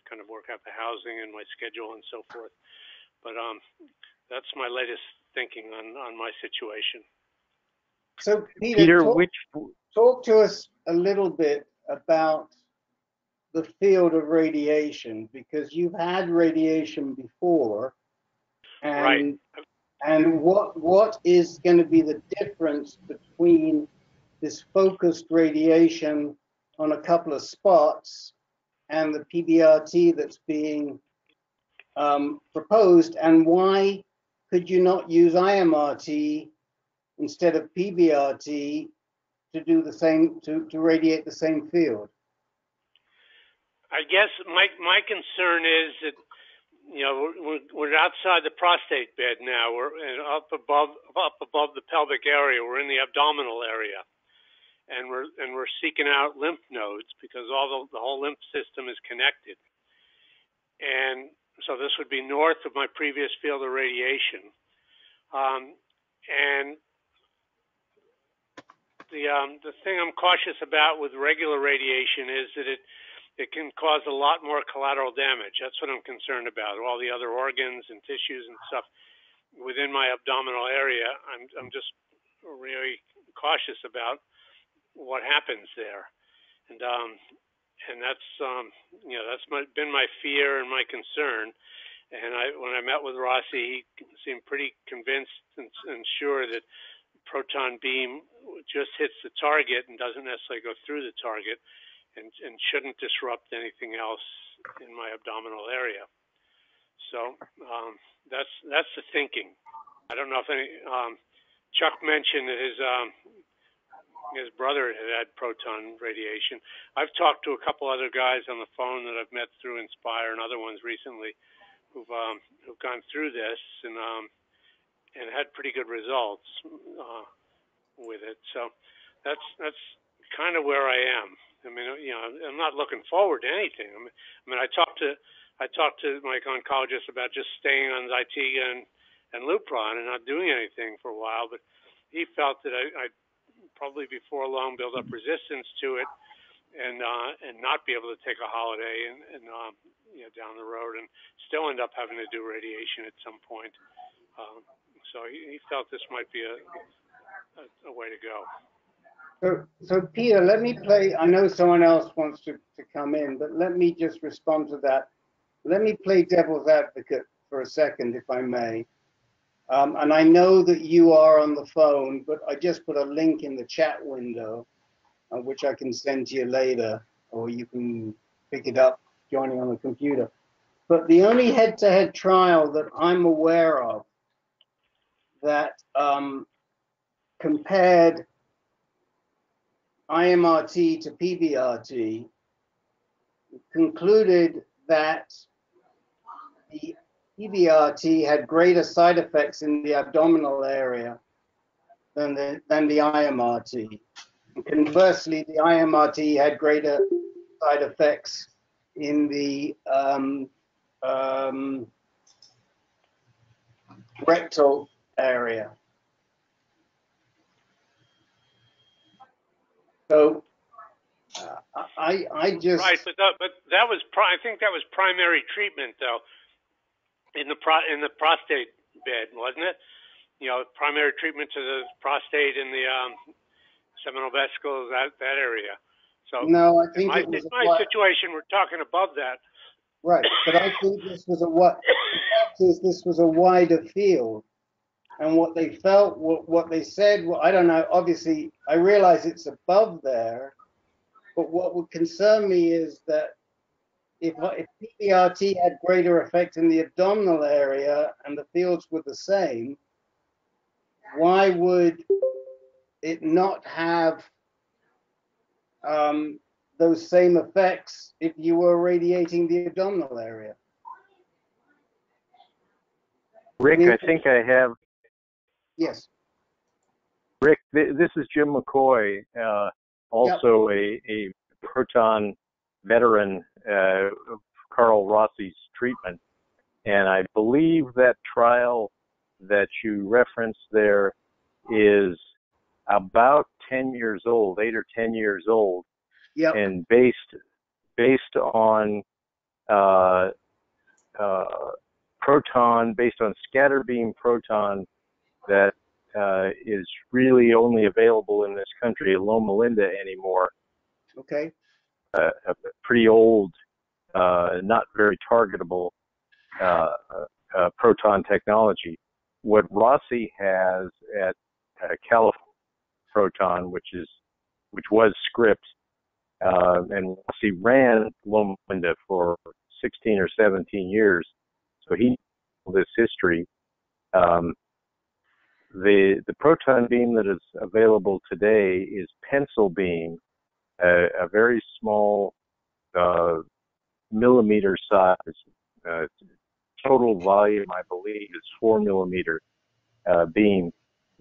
kind of work out the housing and my schedule and so forth. But that's my latest thinking on my situation. So Peter, talk to us a little bit about the field of radiation, because you've had radiation before, and right. And what is going to be the difference between this focused radiation on a couple of spots and the PBRT that's being proposed, and why could you not use IMRT instead of PBRT to do the same, to radiate the same field? I guess my concern is that we're outside the prostate bed now. We're up above the pelvic area. We're in the abdominal area, and we're seeking out lymph nodes because the whole lymph system is connected. And so this would be north of my previous field of radiation. And the thing I'm cautious about with regular radiation is that it can cause a lot more collateral damage. That's what I'm concerned about. All the other organs and tissues and stuff within my abdominal area, I'm just really cautious about what happens there. And that's been my fear and my concern. And when I met with Rossi, he seemed pretty convinced and sure that proton beam just hits the target and doesn't necessarily go through the target, and shouldn't disrupt anything else in my abdominal area. So that's the thinking. I don't know if Chuck mentioned that his brother had proton radiation. I've talked to a couple other guys on the phone that I've met through Inspire and other ones recently who've gone through this and had pretty good results with it. So that's kind of where I am. I mean, I'm not looking forward to anything. I mean, I talked to my oncologist about just staying on Zytiga and Lupron and not doing anything for a while, but he felt that I'd probably before long build up resistance to it and not be able to take a holiday and down the road and still end up having to do radiation at some point. So he felt this might be a way to go. So Peter, let me play. I know someone else wants to come in, but let me just respond to that. Let me play devil's advocate for a second, if I may. And I know that you are on the phone, but I just put a link in the chat window, which I can send to you later, or you can pick it up joining on the computer. But the only head-to-head trial that I'm aware of that compared IMRT to PBRT concluded that the PBRT had greater side effects in the abdominal area than the IMRT. Conversely, the IMRT had greater side effects in the rectal area. So I just right, but that was I think that was primary treatment though in the prostate bed, wasn't it? Primary treatment to the prostate in the seminal vesicles, that area. So no, I think my situation, we're talking above that. Right, but I think this was a wider field. And what they felt, what they said, well, I don't know, obviously, I realize it's above there, but what would concern me is that if PBRT had greater effect in the abdominal area and the fields were the same, why would it not have those same effects if you were radiating the abdominal area? Rick, I think I have. Yes. Rick, this is Jim McCoy, also a proton veteran of Carl Rossi's treatment. And I believe that trial that you referenced there is about 10 years old, 8 or 10 years old. Yep. And based on proton, based on scatter beam proton that is really only available in this country at Loma Linda anymore. Okay. A pretty old, not very targetable proton technology. What Rossi has at California Proton, which was Scripps, and Rossi ran Loma Linda for 16 or 17 years, so he knows this history. The proton beam that is available today is pencil beam, a very small millimeter size. Total volume, I believe, is 4 millimeter beam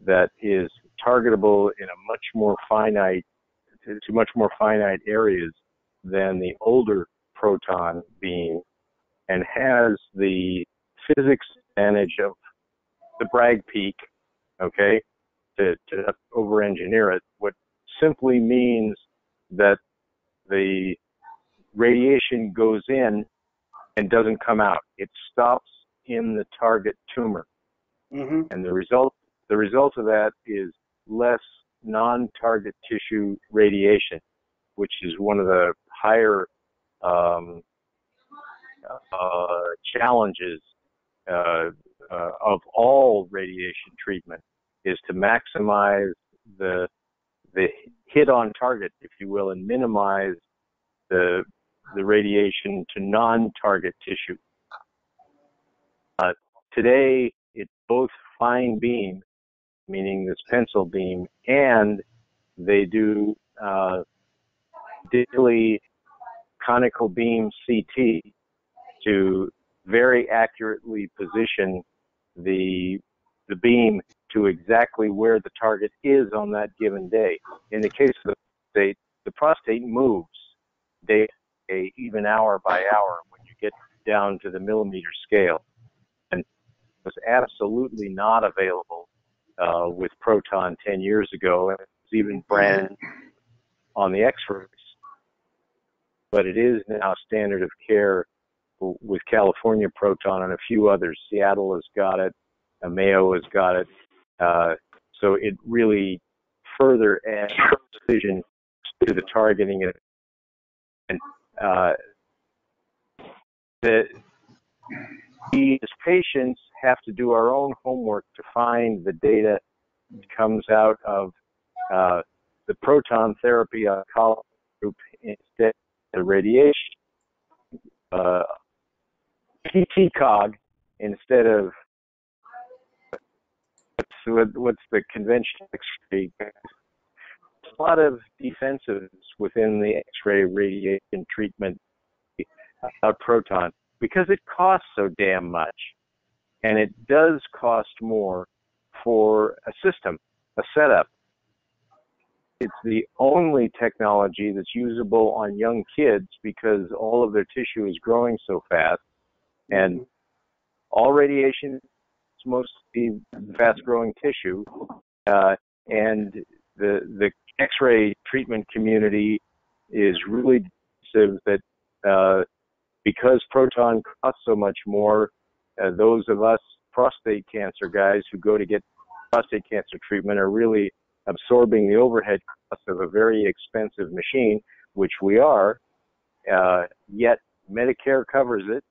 that is targetable in a much more finite areas than the older proton beam, and has the physics advantage of the Bragg peak. Okay, to over-engineer it, what simply means that the radiation goes in and doesn't come out. It stops in the target tumor. Mm-hmm. And the result of that is less non-target tissue radiation, which is one of the higher challenges of all radiation treatment, is to maximize the hit on target, if you will, and minimize the radiation to non-target tissue. Today, it's both fine beam, meaning this pencil beam, and they do daily conical beam CT to very accurately position the beam to exactly where the target is on that given day. In the case of the prostate, prostate moves day to day, even hour by hour when you get down to the millimeter scale. And it was absolutely not available with proton 10 years ago, and it was even brand on the X-rays. But it is now standard of care with California proton and a few others. Seattle has got it, Mayo has got it. So it really further adds precision to the targeting. And we as patients have to do our own homework to find the data that comes out of the proton therapy oncology group instead of the radiation. PTCOG instead of what's the conventional X-ray. There's a lot of defensives within the X-ray radiation treatment about proton because it costs so damn much, and it does cost more for a system, a setup. It's the only technology that's usable on young kids because all of their tissue is growing so fast, and all radiation is mostly fast-growing tissue, and the X-ray treatment community is really defensive that because proton costs so much more, those of us prostate cancer guys who go to get prostate cancer treatment are really absorbing the overhead cost of a very expensive machine, which we are, yet Medicare covers it.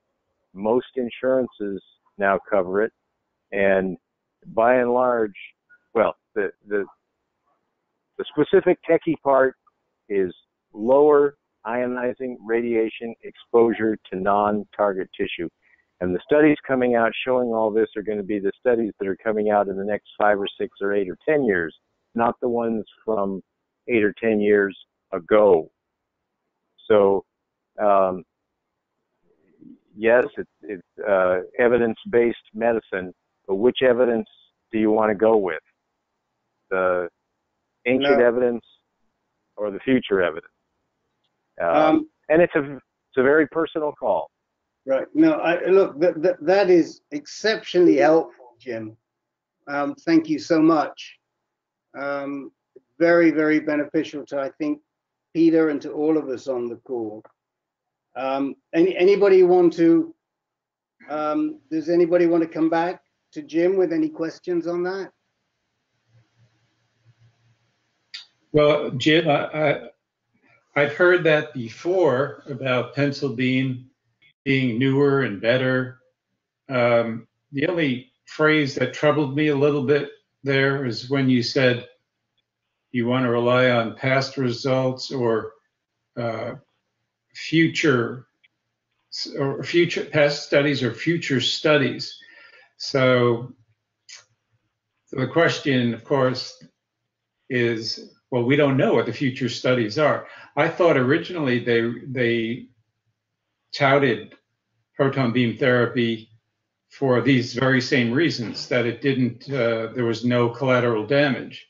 Most insurances now cover it, and by and large, well, the specific techie part is lower ionizing radiation exposure to non-target tissue. And the studies coming out showing all this are going to be the studies that are coming out in the next 5 or 6 or 8 or 10 years, not the ones from 8 or 10 years ago. So, yes, it's evidence-based medicine, but which evidence do you want to go with? The ancient evidence or the future evidence? And it's a very personal call. Right. No, look, that is exceptionally helpful, Jim. Thank you so much. Very, very beneficial to, I think, Peter and to all of us on the call. Anybody want to, does anybody want to come back to Jim with any questions on that? Well, Jim, I've heard that before about pencil beam being newer and better. The only phrase that troubled me a little bit there is when you said you want to rely on past results or future past studies or future studies. So the question, of course, is, well, we don't know what the future studies are. I thought originally they touted proton beam therapy for these very same reasons, that it didn't, there was no collateral damage.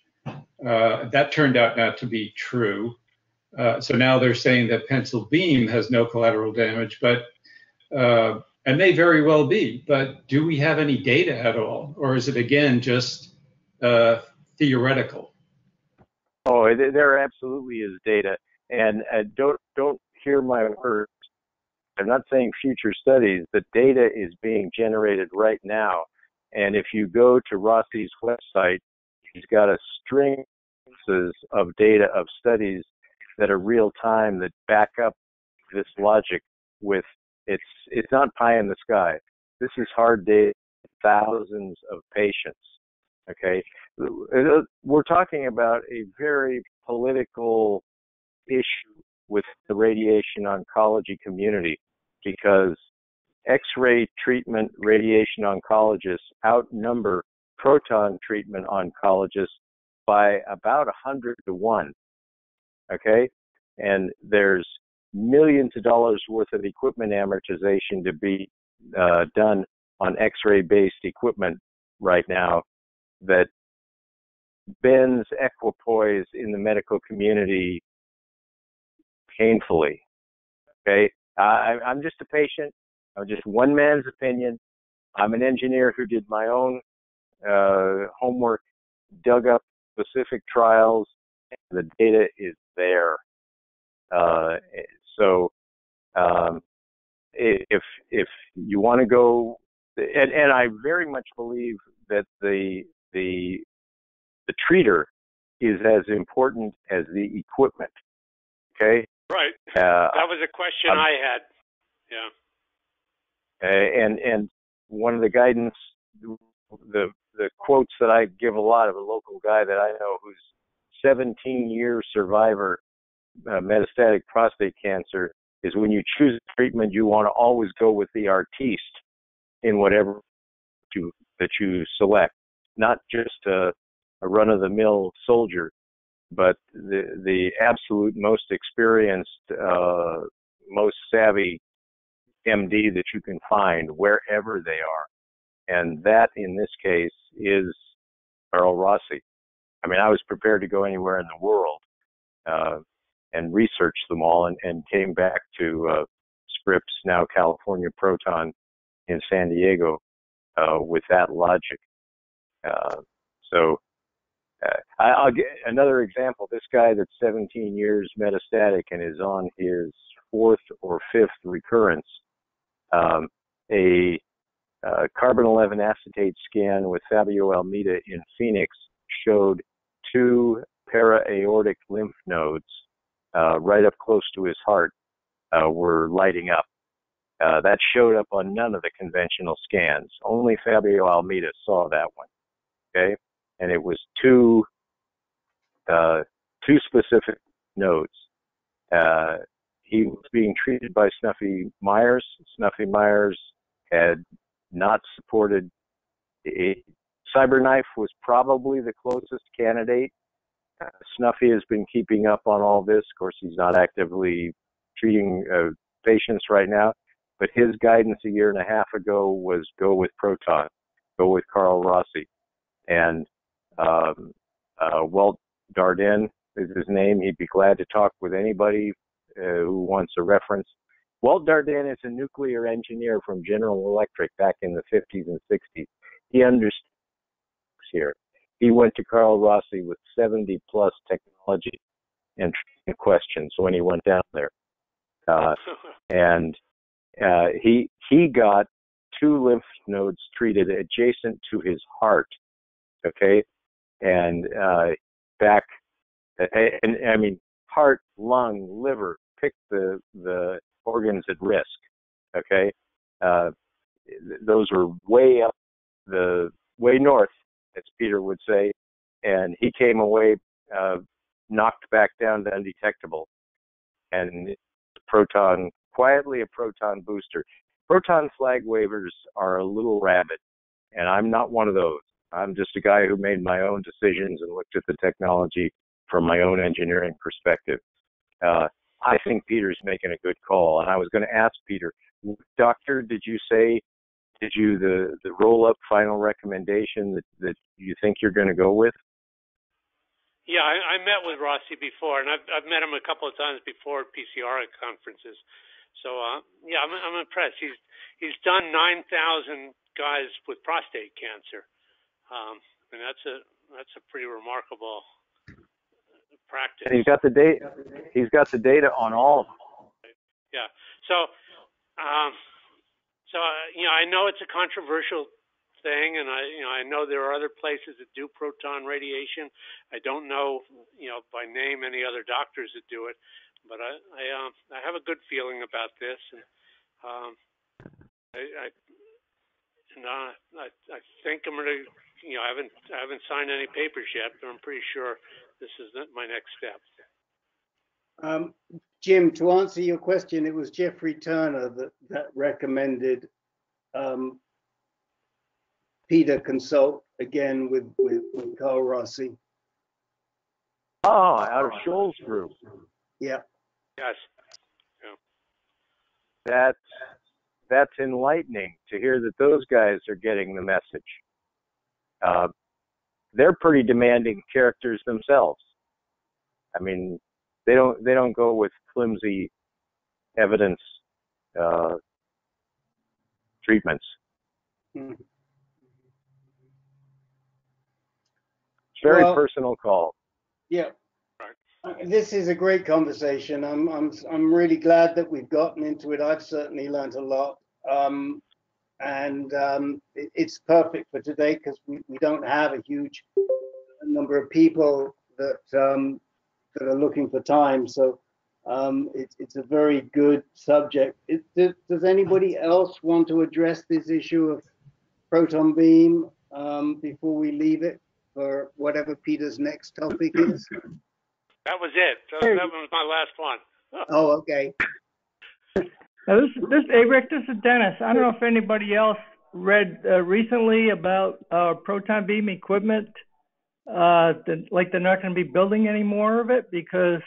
That turned out not to be true. So now they're saying that pencil beam has no collateral damage, but and may very well be, but do we have any data at all? Or is it, again, just theoretical? Oh, there absolutely is data. And don't hear my words. I'm not saying future studies. The data is being generated right now. And if you go to Rossi's website, he's got a string of data of studies that are real time that back up this logic with it's not pie in the sky. This is hard data, thousands of patients. Okay, we're talking about a very political issue with the radiation oncology community because X-ray treatment radiation oncologists outnumber proton treatment oncologists by about 100 to 1. Okay, and there's millions of dollars worth of equipment amortization to be done on X-ray based equipment right now that bends equipoise in the medical community painfully. Okay, I'm just a patient. I'm just one man's opinion. I'm an engineer who did my own homework, dug up specific trials, and the data is there. So if you want to go, and I very much believe that the treater is as important as the equipment. Okay. Right. That was a question I had. Yeah. And one of the guidance, the quotes that I give a lot of a local guy that I know who's 17-year survivor, metastatic prostate cancer, is when you choose a treatment, you want to always go with the artiste in whatever that you select, not just a run-of-the-mill soldier, but the absolute most experienced, most savvy MD that you can find wherever they are. And that, in this case, is Carl Rossi. I mean, I was prepared to go anywhere in the world and research them all, and came back to Scripps, now California Proton in San Diego, with that logic. I'll get another example. This guy that's 17 years metastatic and is on his 4th or 5th recurrence, a carbon-11 acetate scan with Fabio Almeida in Phoenix showed 2 para-aortic lymph nodes right up close to his heart were lighting up. That showed up on none of the conventional scans. Only Fabio Almeida saw that one. Okay, and it was two specific nodes. He was being treated by Snuffy Myers. Snuffy Myers had not supported. CyberKnife was probably the closest candidate. Snuffy has been keeping up on all this. Of course, he's not actively treating patients right now, but his guidance a year and a half ago was go with Proton, go with Carl Rossi. And Walt Dardenne is his name. He'd be glad to talk with anybody who wants a reference. Walt Dardenne is a nuclear engineer from General Electric back in the 50s and 60s. He understands here. He went to Carl Rossi with 70-plus technology and questions when he went down there. And he got 2 lymph nodes treated adjacent to his heart. Okay, and back, and I mean, heart, lung, liver, pick the organs at risk. Okay, those were way up way north, as Peter would say, and he came away knocked back down to undetectable, and quietly a proton booster. Proton flag wavers are a little rabid, and I'm not one of those. I'm just a guy who made my own decisions and looked at the technology from my own engineering perspective. I think Peter's making a good call, and I was going to ask Peter, Doctor, did you the roll-up final recommendation that you think you're going to go with? Yeah, I met with Rossi before, and I've met him a couple of times before at PCR conferences. So yeah, I'm impressed. He's done 9,000 guys with prostate cancer. And that's a pretty remarkable practice. And he's got the data. He's got the data on all of them. Yeah. So, I know it's a controversial thing, and I know there are other places that do proton radiation. I don't know, by name any other doctors that do it, but I have a good feeling about this, and I think I'm gonna. I haven't signed any papers yet, but I'm pretty sure this is my next step. Jim, to answer your question, it was Jeffrey Turner that recommended Peter consult again with Carl Rossi. Oh, out of Scholl's group. Yeah. Yes. Yeah. That's enlightening to hear that those guys are getting the message. They're pretty demanding characters themselves. I mean, they don't go with flimsy evidence treatments. Hmm. It's very Well, personal call. yeah. This is a great conversation. I'm really glad that we've gotten into it. I've certainly learned a lot. It's perfect for today because we don't have a huge number of people that are looking for time. So it's a very good subject. Does anybody else want to address this issue of proton beam before we leave it for whatever Peter's next topic is? That was it. That was my last one. Oh, okay. Now hey Rick, this is Dennis. I don't know if anybody else read recently about proton beam equipment. They're not going to be building any more of it because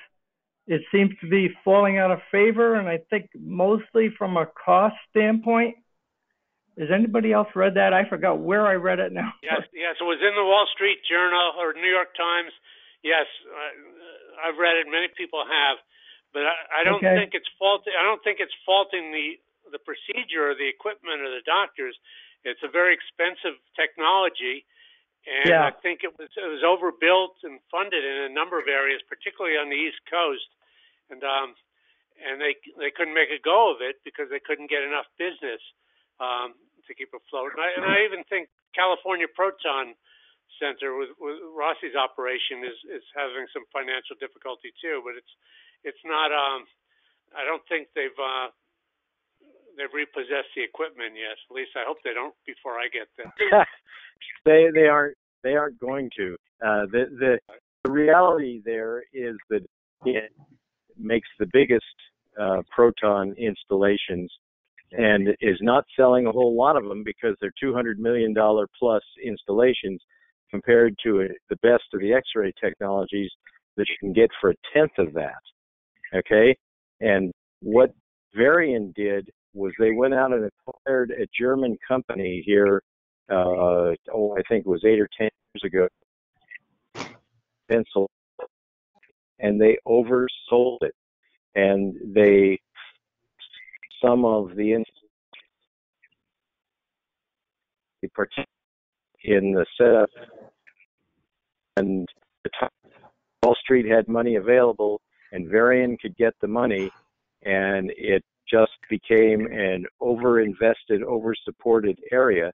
it seems to be falling out of favor, and I think mostly from a cost standpoint. Has anybody else read that? I forgot where I read it now. Yes, it was in the Wall Street Journal or New York Times. Yes, I've read it. Many people have, but I don't think it's faulty. I don't think it's faulting the procedure or the equipment or the doctors. It's a very expensive technology, and I think it was overbuilt and funded in a number of areas, particularly on the East Coast, and they couldn't make a go of it because they couldn't get enough business to keep afloat. And I even think California Proton Center with Rossi's operation is having some financial difficulty too, but it's not. I don't think they've repossessed the equipment yet. At least I hope they don't before I get there. They aren't going to. The reality there is that it makes the biggest proton installations and is not selling a whole lot of them because they're $200 million plus installations compared to the best of the X-ray technologies that you can get for a tenth of that. Okay? And what Varian did was they went out and acquired a German company here, I think it was 8 or 10 years ago, pencil, and they oversold it. And some of the in the setup, and Wall Street had money available, and Varian could get the money, and it just became an over-invested, over-supported area.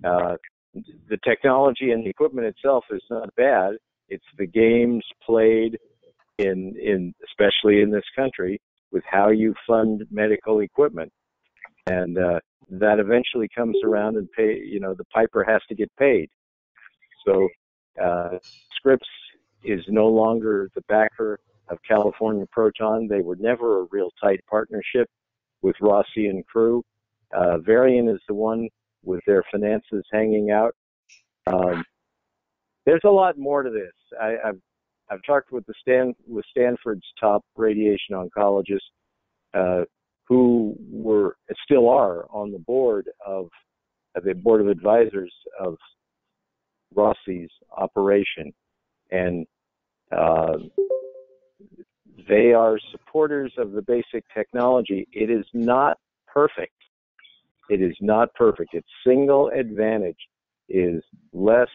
The technology and the equipment itself is not bad. It's the games played especially in this country, with how you fund medical equipment. And that eventually comes around and the piper has to get paid. So Scripps is no longer the backer of California Proton. They were never a real tight partnership with Rossi and crew. Varian is the one with their finances hanging out. There's a lot more to this. I've talked with Stanford's top radiation oncologists who still are on the board of advisors of Rossi's operation, and they are supporters of the basic technology. It is not perfect. Its single advantage is less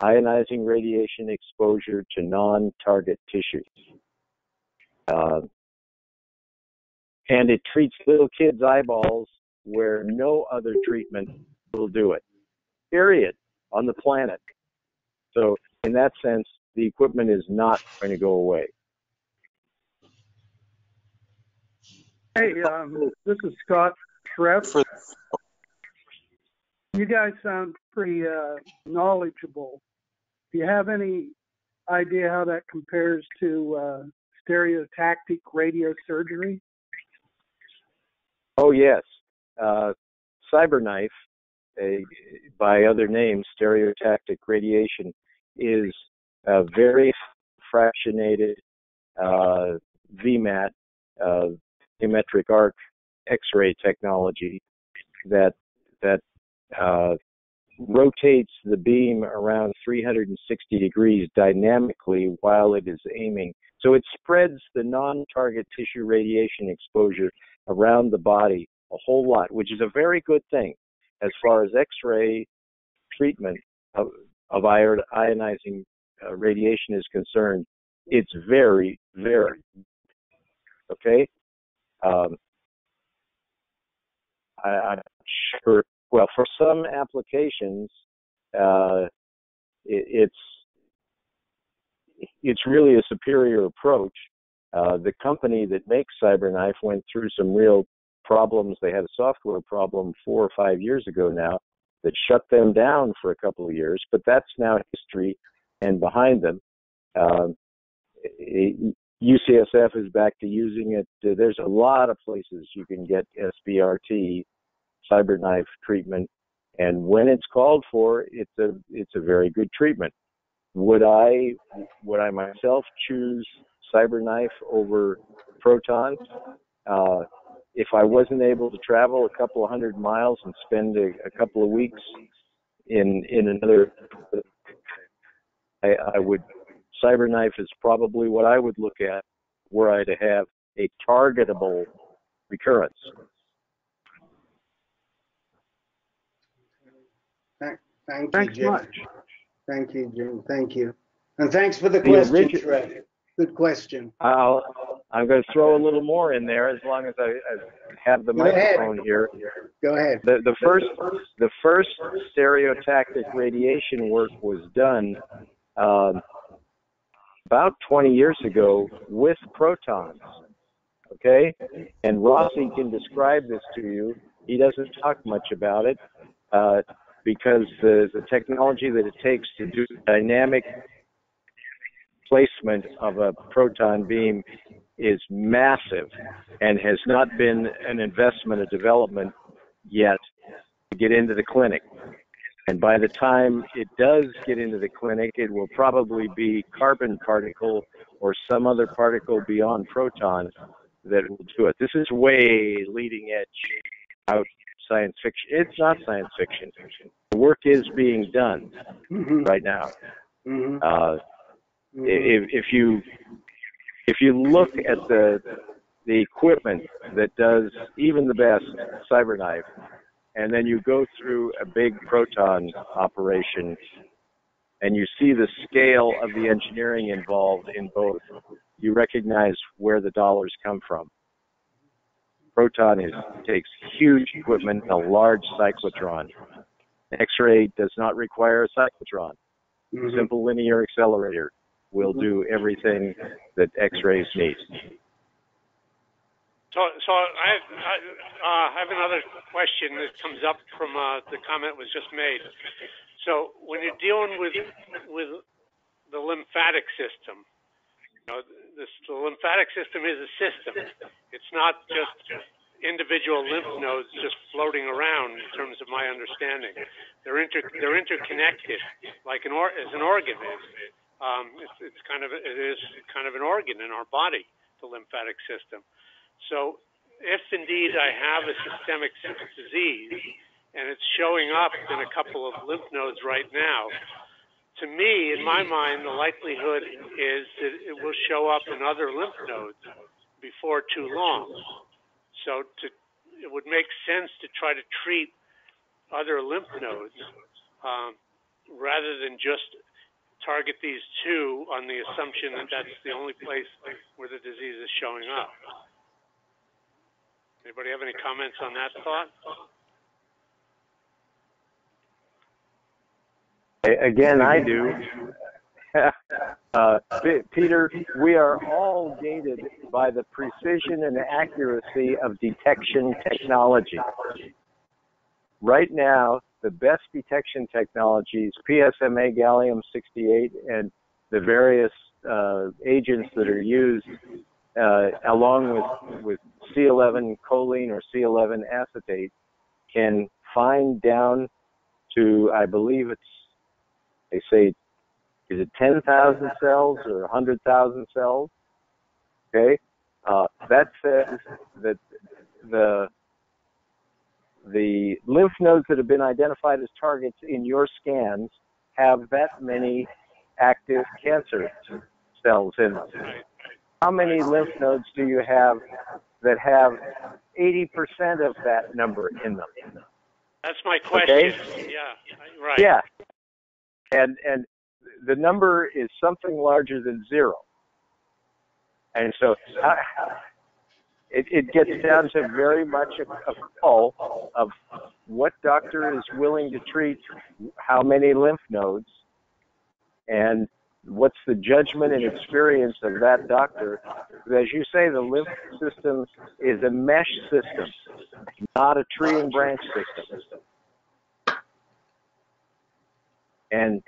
ionizing radiation exposure to non-target tissues. And it treats little kids' eyeballs where no other treatment will do it, period, on the planet. So in that sense, the equipment is not going to go away. Hey, this is Scott Trev. You guys sound pretty knowledgeable. Do you have any idea how that compares to stereotactic radiosurgery? Oh, yes. Cyberknife, by other names, stereotactic radiation, is a very fractionated VMAT, geometric arc X-ray technology that rotates the beam around 360 degrees dynamically while it is aiming. So it spreads the non-target tissue radiation exposure around the body a whole lot, which is a very good thing as far as X-ray treatment of ionizing radiation is concerned. It's very, very okay. I'm sure. Well, for some applications, it's really a superior approach. The company that makes CyberKnife went through some real problems. They had a software problem 4 or 5 years ago now that shut them down for a couple of years, but that's now history and behind them. UCSF is back to using it. There's a lot of places you can get SBRT, CyberKnife treatment, and when it's called for, it's a very good treatment. Would I myself choose CyberKnife over proton? If I wasn't able to travel a couple of 100 miles and spend a couple of weeks in another, I would. CyberKnife is probably what I would look at were I to have a targetable recurrence. Thank Thanks you, Jim. much. Thank you, Jim. Thank you. And thanks for the question, Trey. Good question. I'm going to throw a little more in there as long as I have the microphone here. Go ahead. The first stereotactic radiation work was done about 20 years ago with protons, okay? And Rossi can describe this to you. He doesn't talk much about it because the technology that it takes to do dynamic placement of a proton beam is massive and has not been an investment, a development yet to get into the clinic. And by the time it does get into the clinic, it will probably be carbon particle or some other particle beyond proton that will do it. This is way leading edge out science fiction. It's not science fiction. The work is being done right now. If you look at the equipment that does even the best CyberKnife, and then you go through a big proton operation and you see the scale of the engineering involved in both, you recognize where the dollars come from. Proton takes huge equipment and a large cyclotron. X-ray does not require a cyclotron. Simple linear accelerator will do everything that X-rays need. So I have another question that comes up from the comment was just made. So when you're dealing with the lymphatic system, you know, the lymphatic system is a system. It's not just individual lymph nodes just floating around in terms of my understanding. They're interconnected, like as an organ is. It is kind of an organ in our body, the lymphatic system. So if indeed I have a systemic disease and it's showing up in a couple of lymph nodes right now, to me, in my mind, the likelihood is that it will show up in other lymph nodes before too long. So it would make sense to try to treat other lymph nodes rather than just target these two on the assumption that that's the only place where the disease is showing up. Anybody have any comments on that thought? Again, I do. Peter, we are all gated by the precision and accuracy of detection technology. Right now, the best detection technologies, PSMA gallium-68, and the various agents that are used along with C11 choline or C11 acetate, can find down to, I believe they say, is it 10,000 cells or 100,000 cells? Okay, that says that the lymph nodes that have been identified as targets in your scans have that many active cancer cells in them. How many lymph nodes do you have that have 80% of that number in them? That's my question. Okay? Yeah, right. Yeah. And the number is something larger than 0. And so it gets down to very much a call of what doctor is willing to treat how many lymph nodes, and what's the judgment and experience of that doctor. As you say, the lymph system is a mesh system, not a tree and branch system. And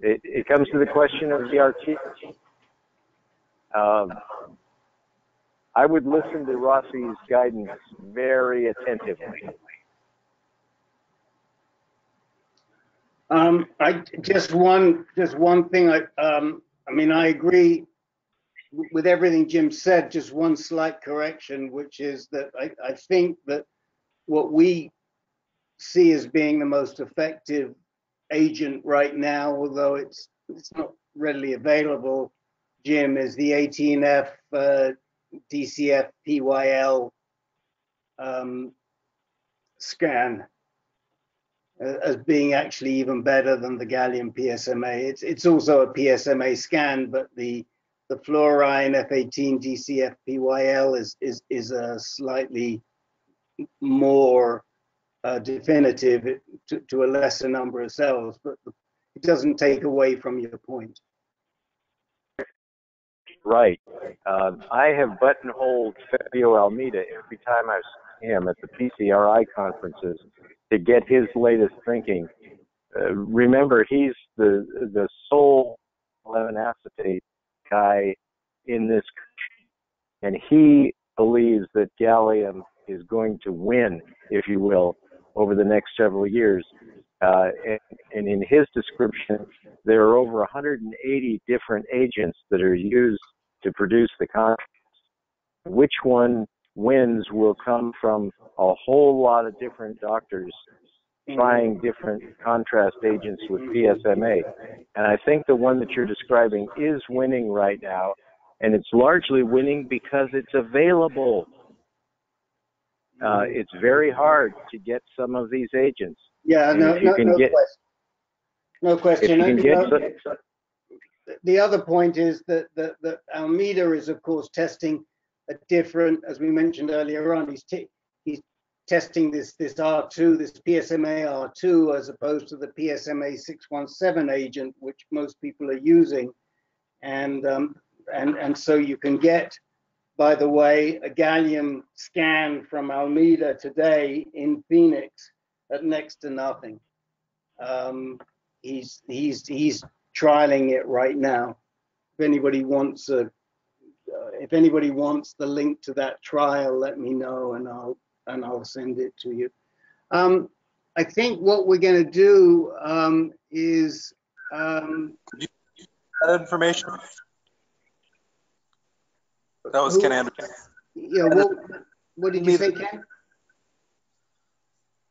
it comes to the question of the RT. I would listen to Rossi's guidance very attentively. I just one thing. I mean, I agree with everything Jim said. Just one slight correction, which is that I think that what we see as being the most effective agent right now, although it's not readily available, Jim, is the 18F DCF PYL scan as being actually even better than the gallium PSMA. It's also a PSMA scan, but the fluorine F18 DCF PYL is a slightly more definitive to a lesser number of cells, but it doesn't take away from your point. Right. I have buttonholed Fabio Almeida every time I've seen him at the PCRI conferences to get his latest thinking. Remember, he's the sole 11 acetate guy in this country, and he believes that gallium is going to win, if you will, over the next several years. And in his description, there are over 180 different agents that are used to produce the contrast. Which one wins will come from a whole lot of different doctors trying different contrast agents with PSMA. And I think the one that you're describing is winning right now, and it's largely winning because it's available. It's very hard to get some of these agents. Yeah, no question. The other point is that Almeida is, of course, testing a different, as we mentioned earlier on, he's testing this R2, this PSMA R2, as opposed to the PSMA 617 agent, which most people are using. And so you can get, by the way, a gallium scan from Almeida today in Phoenix at next to nothing. He's trialing it right now. If anybody wants the link to that trial, let me know, and I'll send it to you. I think what we're going to do is that information. That was Ken Anderson. Yeah. What did you say, Ken?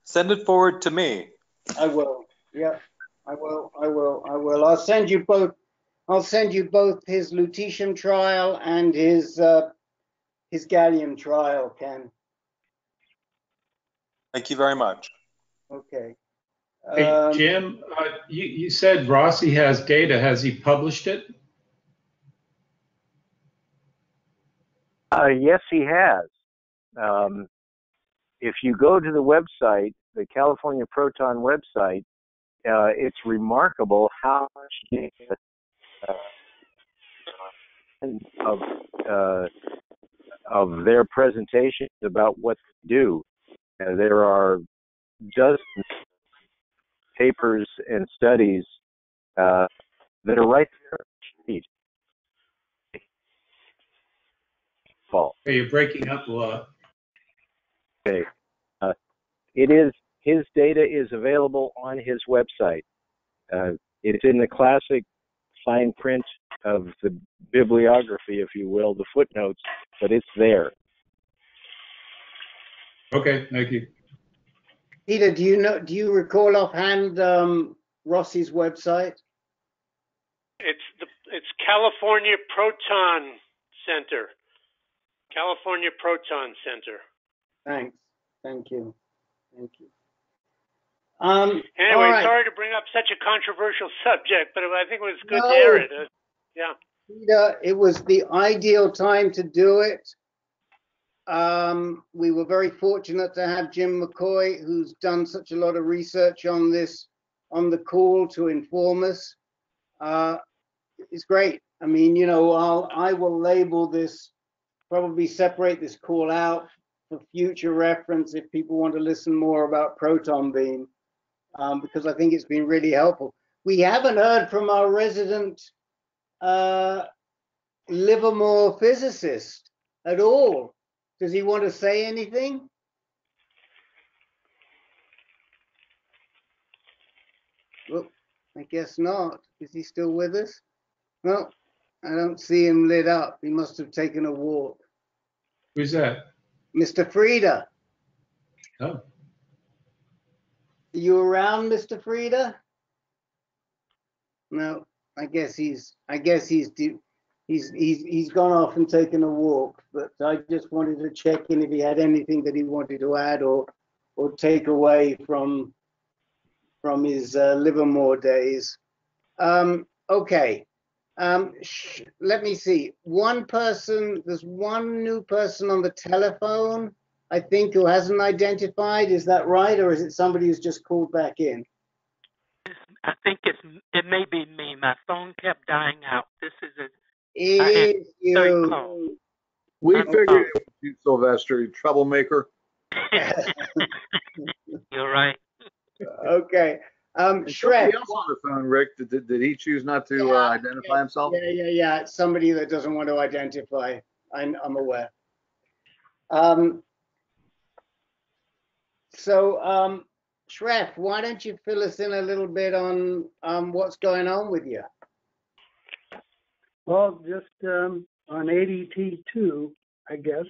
Send it forward to me. I will. Yeah. I will. I'll send you both his lutetium trial and his gallium trial, Ken. Thank you very much. Okay. Hey, Jim, you said Rossi has data. Has he published it? Yes, he has. If you go to the website, the California Proton website, it's remarkable how much data of their presentations about what they do. There are dozens of papers and studies that are right there. You're breaking up a lot. Okay. His data is available on his website. It's in the classic fine print of the bibliography, if you will, the footnotes, but it's there. Okay, thank you. Peter, do you recall offhand Rossi's website? It's California Proton Center. California Proton Center. Thanks. Thank you. Anyway, sorry to bring up such a controversial subject, but I think it was good to air it. Yeah. Peter, it was the ideal time to do it. We were very fortunate to have Jim McCoy, who's done such a lot of research on this, on the call to inform us. It's great. I mean, you know, I will label this, probably separate this call out for future reference if people want to listen more about proton beam, because I think it's been really helpful. We haven't heard from our resident Livermore physicist at all. Does he want to say anything? Well, I guess not. Is he still with us? Well, I don't see him lit up. He must have taken a walk. Who's that? Mr. Frieda. Oh. Are you around, Mr. Frieda? No, I guess he's gone off and taken a walk, but I just wanted to check in if he had anything that he wanted to add or take away from his Livermore days. Okay. Let me see. There's one new person on the telephone, I think, who hasn't identified. Is that right? Or is it somebody who's just called back in? I think it may be me. My phone kept dying out. This is Is you. third call. We figured it was you, Sylvester, you troublemaker. You're right. Okay. Shrek. Somebody else on the phone, Rick. Did he choose not to identify himself? Yeah. It's somebody that doesn't want to identify. I'm aware. So, Shref, why don't you fill us in a little bit on what's going on with you? Well, just on ADT2, I guess.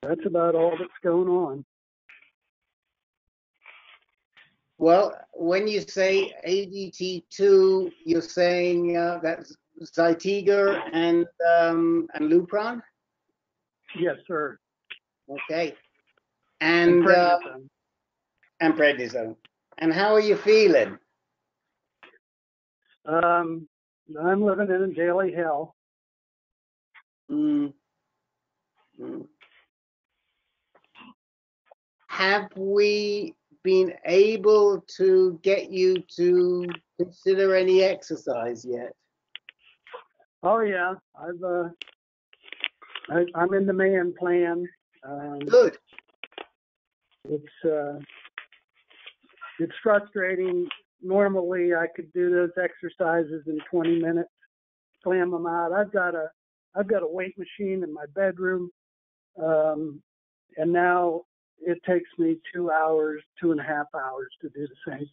That's about all that's going on. Well, when you say ADT2, you're saying that's Zytiga and Lupron? Yes, sir. Okay. And prednisone. And how are you feeling? I'm living in a daily hell. Have we been able to get you to consider any exercise yet? Oh yeah, I'm in the man plan. Good. It's frustrating. Normally I could do those exercises in 20 minutes, slam them out. I've got a weight machine in my bedroom, and now it takes me 2 hours, 2.5 hours to do the same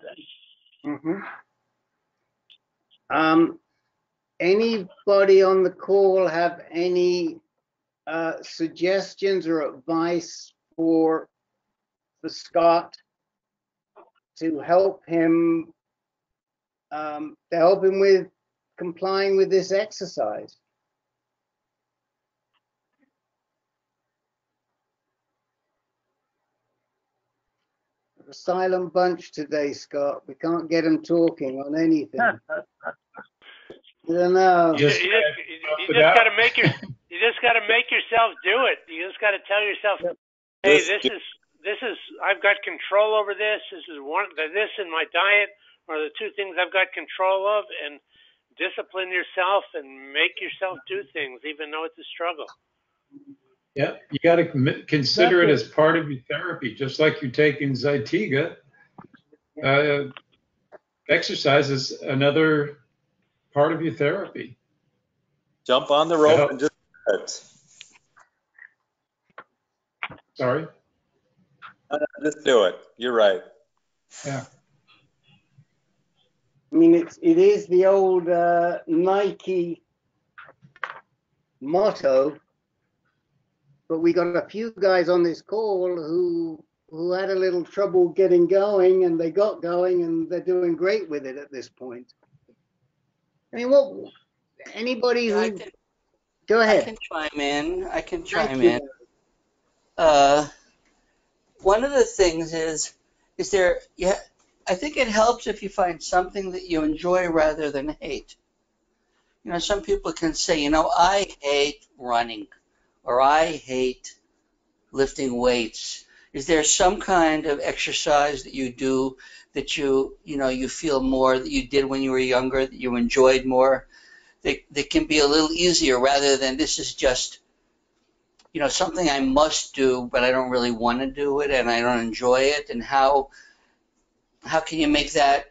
thing. Anybody on the call have any suggestions or advice for Scott to help him with complying with this exercise? A silent bunch today, Scott. We can't get them talking on anything. I don't know. You just got to make yourself do it. You just got to tell yourself, hey, this is I've got control over this. This is this in my diet are the two things I've got control of, and discipline yourself and make yourself do things, even though it's a struggle. Yeah, you got to consider it as part of your therapy, just like you're taking Zytiga. Exercise is another part of your therapy. Jump on the rope and just do it. Sorry? Just do it. You're right. Yeah. I mean, it is the old Nike motto, but we got a few guys on this call who had a little trouble getting going, and they got going, and they're doing great with it at this point. I mean, what anybody who go ahead. I can chime in. Thank you. One of the things is there, yeah, I think it helps if you find something that you enjoy rather than hate. You know, some people can say, you know, I hate running, or I hate lifting weights. Is there some kind of exercise that you do that you feel more that you did when you were younger, that you enjoyed more, that can be a little easier rather than this is just, you know, something I must do, but I don't really want to do it and I don't enjoy it? And how can you make that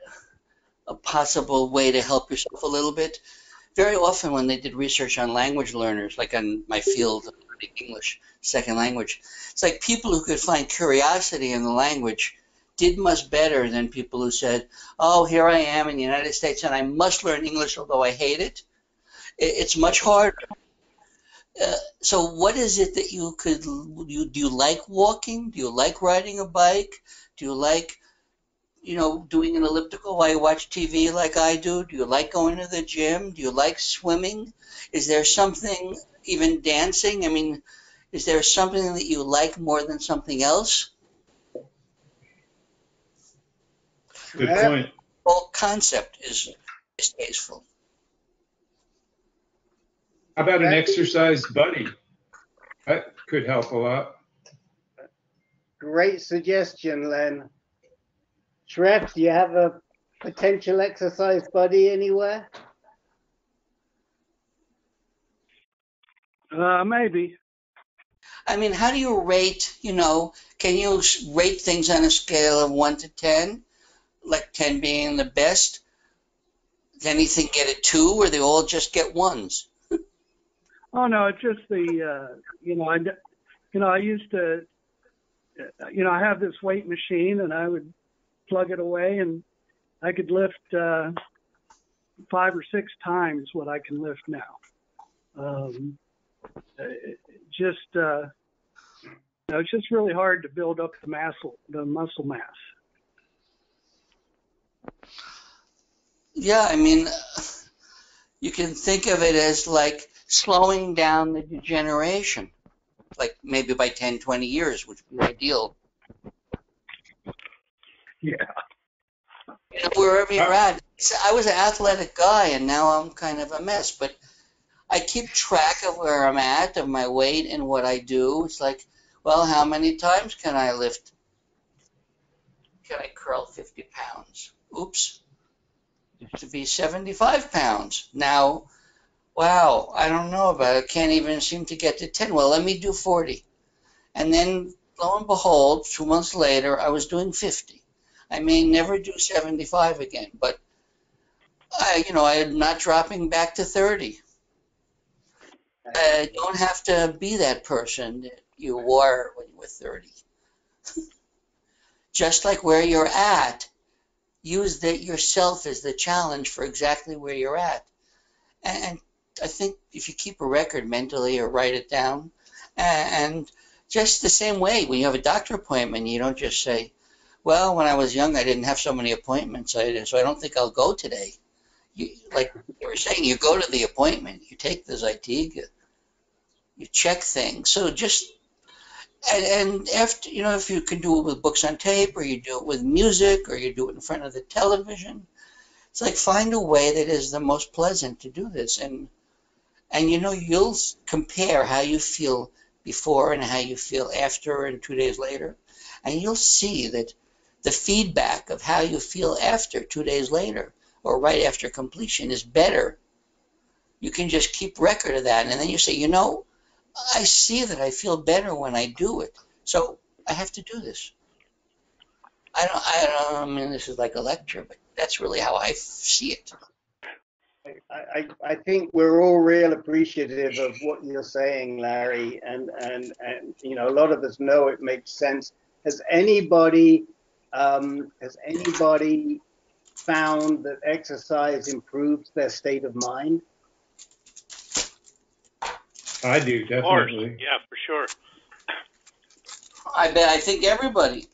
a possible way to help yourself a little bit? Very often when they did research on language learners, like on my field of learning English, second language, it's like people who could find curiosity in the language did much better than people who said, oh, here I am in the United States and I must learn English although I hate it. It's much harder. So what is it that do you like walking? Do you like riding a bike? Do you like, you know, doing an elliptical while you watch TV like I do? Do you like going to the gym? Do you like swimming? Is there something, even dancing? I mean, is there something that you like more than something else? Good point. The whole concept is tasteful. How about an exercise buddy? That could help a lot. Great suggestion, Len. Shref, do you have a potential exercise buddy anywhere? Maybe. I mean, how do you rate, you know, can you rate things on a scale of 1 to 10? Like 10 being the best? Does anything get a 2 or they all just get 1s? Oh no, it's just the I used to I have this weight machine and I would plug it away and I could lift 5 or 6 times what I can lift now. It's just really hard to build up the muscle mass. Yeah, I mean, you can think of it as like slowing down the degeneration, like maybe by 10, 20 years, which would be ideal. Yeah. You know, wherever you're at. I was an athletic guy, and now I'm kind of a mess, but I keep track of where I'm at, of my weight and what I do. It's like, well, how many times can I lift? Can I curl 50 pounds? Oops. It used to be 75 pounds. Now, wow, I don't know about it. Can't even seem to get to 10. Well, let me do 40. And then, lo and behold, 2 months later, I was doing 50. I may never do 75 again, but I'm not dropping back to 30. I don't have to be that person that you were when you were 30. Just like where you're at, use that yourself as the challenge for exactly where you're at. And I think if you keep a record mentally or write it down, and just the same way, when you have a doctor appointment, you don't just say, well, when I was young, I didn't have so many appointments, so I don't think I'll go today. Like you were saying, you go to the appointment, you take the Zytiga, you check things. So and after, if you can do it with books on tape, or you do it with music, or you do it in front of the television, it's like find a way that is the most pleasant to do this. And you'll compare how you feel before and how you feel after and 2 days later. And you'll see that the feedback of how you feel after 2 days later or right after completion is better. You can just keep record of that. And then you say, I see that I feel better when I do it. So I have to do this. I mean, this is like a lecture, but that's really how I see it. I think we're all real appreciative of what you're saying, Larry, and a lot of us know it makes sense. Has anybody found that exercise improves their state of mind? I do, definitely. Yeah, for sure. I think everybody.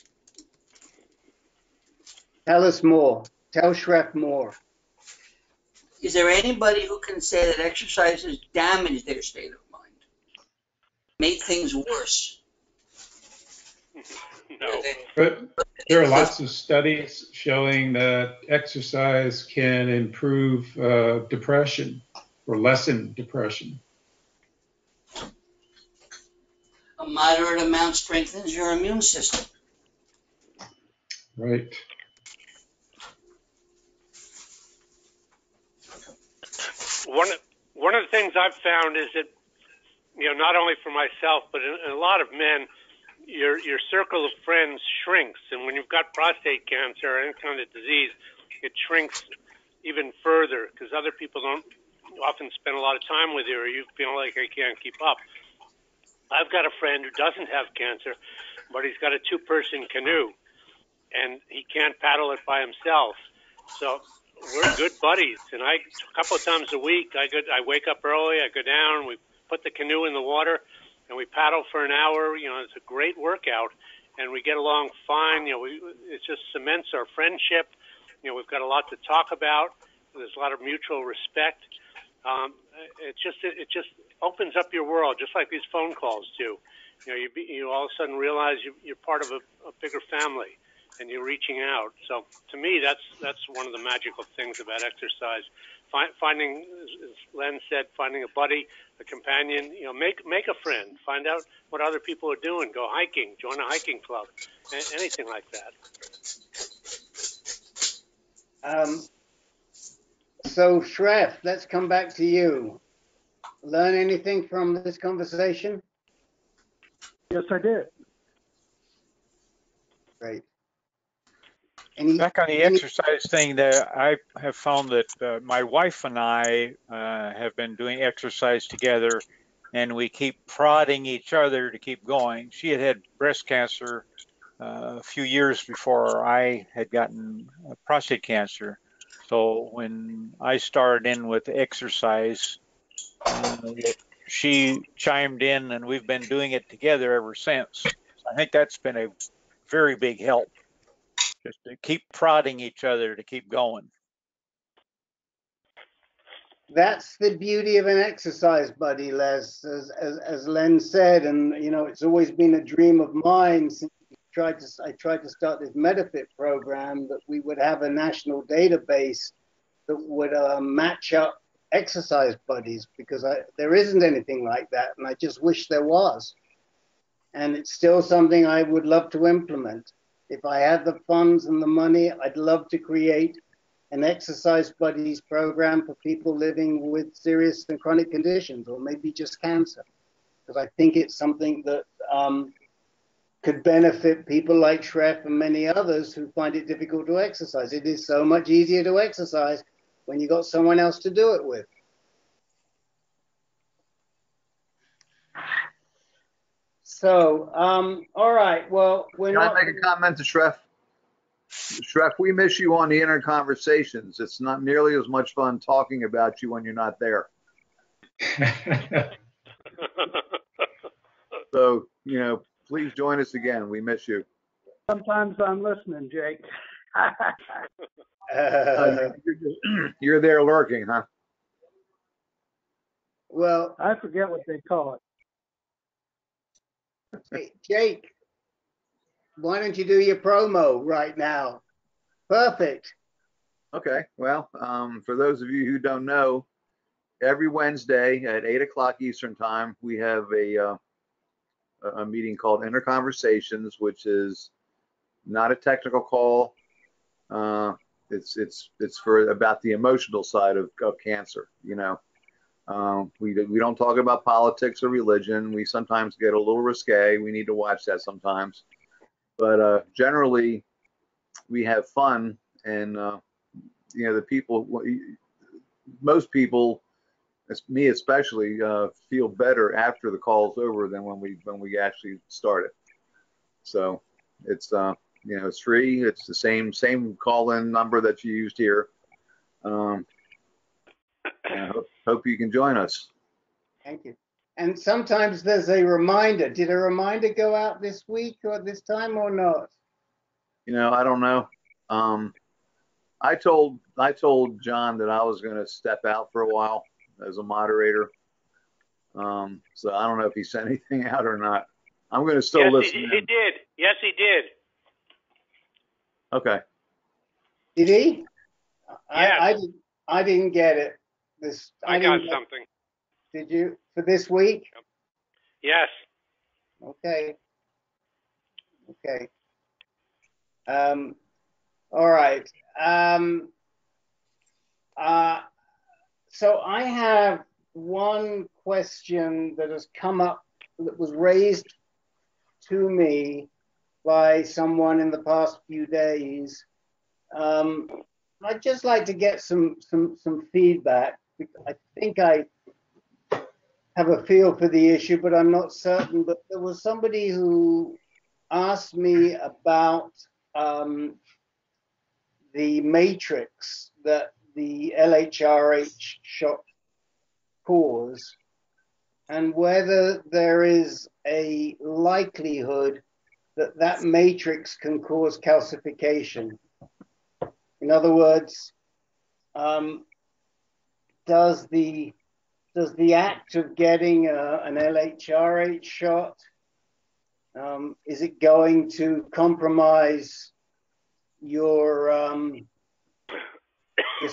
Tell us more. Tell Shref more. Is there anybody who can say that exercises damage their state of mind, make things worse? No. But there are lots of studies showing that exercise can improve depression or lessen depression. A moderate amount strengthens your immune system. Right. One of the things I've found is that, not only for myself, but in a lot of men, your circle of friends shrinks. And when you've got prostate cancer or any kind of disease, it shrinks even further because other people don't often spend a lot of time with you, or you feel like they can't keep up. I've got a friend who doesn't have cancer, but he's got a 2-person canoe, and he can't paddle it by himself. So we're good buddies, and a couple of times a week, I wake up early, I go down, we put the canoe in the water, and we paddle for an hour. It's a great workout, and we get along fine. It just cements our friendship. We've got a lot to talk about. There's a lot of mutual respect. It just opens up your world, just like these phone calls do. You all of a sudden realize you're part of a bigger family, and you're reaching out. So to me, that's one of the magical things about exercise. Finding, as Len said, finding a buddy, a companion. Make a friend. Find out what other people are doing. Go hiking. Join a hiking club. Anything like that. So Shref, let's come back to you. Learn anything from this conversation? Yes, I did. Great. Back on the exercise thing, that I have found that my wife and I have been doing exercise together, and we keep prodding each other to keep going. She had breast cancer a few years before I had gotten prostate cancer. So when I started in with exercise, she chimed in, and we've been doing it together ever since. I think that's been a very big help, just to keep prodding each other to keep going. That's the beauty of an exercise buddy, Les, as Len said, and it's always been a dream of mine since I tried to start this MetaFit program, that we would have a national database that would match up exercise buddies, because there isn't anything like that, and I just wish there was. And it's still something I would love to implement. If I had the funds and the money, I'd love to create an exercise buddies program for people living with serious and chronic conditions, or maybe just cancer, because I think it's something that could benefit people like Shref and many others who find it difficult to exercise. It is so much easier to exercise when you got someone else to do it with. So, all right, well, Can I make a comment to Shref? Shref, we miss you on the inner conversations. It's not nearly as much fun talking about you when you're not there. So, please join us again. We miss you. Sometimes I'm listening, Jake. You're there lurking, huh? Well, I forget what they call it. Hey, Jake, why don't you do your promo right now? Perfect. Okay. Well, for those of you who don't know, every Wednesday at 8 o'clock Eastern time, we have a meeting called Inner Conversations, which is not a technical call. It's for about the emotional side of cancer. We don't talk about politics or religion. We sometimes get a little risque. We need to watch that sometimes. But generally, we have fun, and the people, most people, me especially, feel better after the call's over than when we actually started. So it's it's free. It's the same call-in number that you used here. I hope you can join us. Thank you. And sometimes there's a reminder. Did a reminder go out this week or this time or not? You know, I don't know. I told John that I was going to step out for a while as a moderator. So I don't know if he sent anything out or not. I'm going to still listen. He did. Yes, he did. Okay. Did he? Yes. I didn't get it. I got something. Did you for this week? Yes. Okay. Okay. All right. So I have one question that has come up that was raised to me by someone in the past few days. I'd just like to get some feedback. I think I have a feel for the issue, but I'm not certain. But there was somebody who asked me about the matrix that the LHRH shot cause, and whether there is a likelihood that that matrix can cause calcification. In other words, does the act of getting an LHRH shot, is it going to compromise your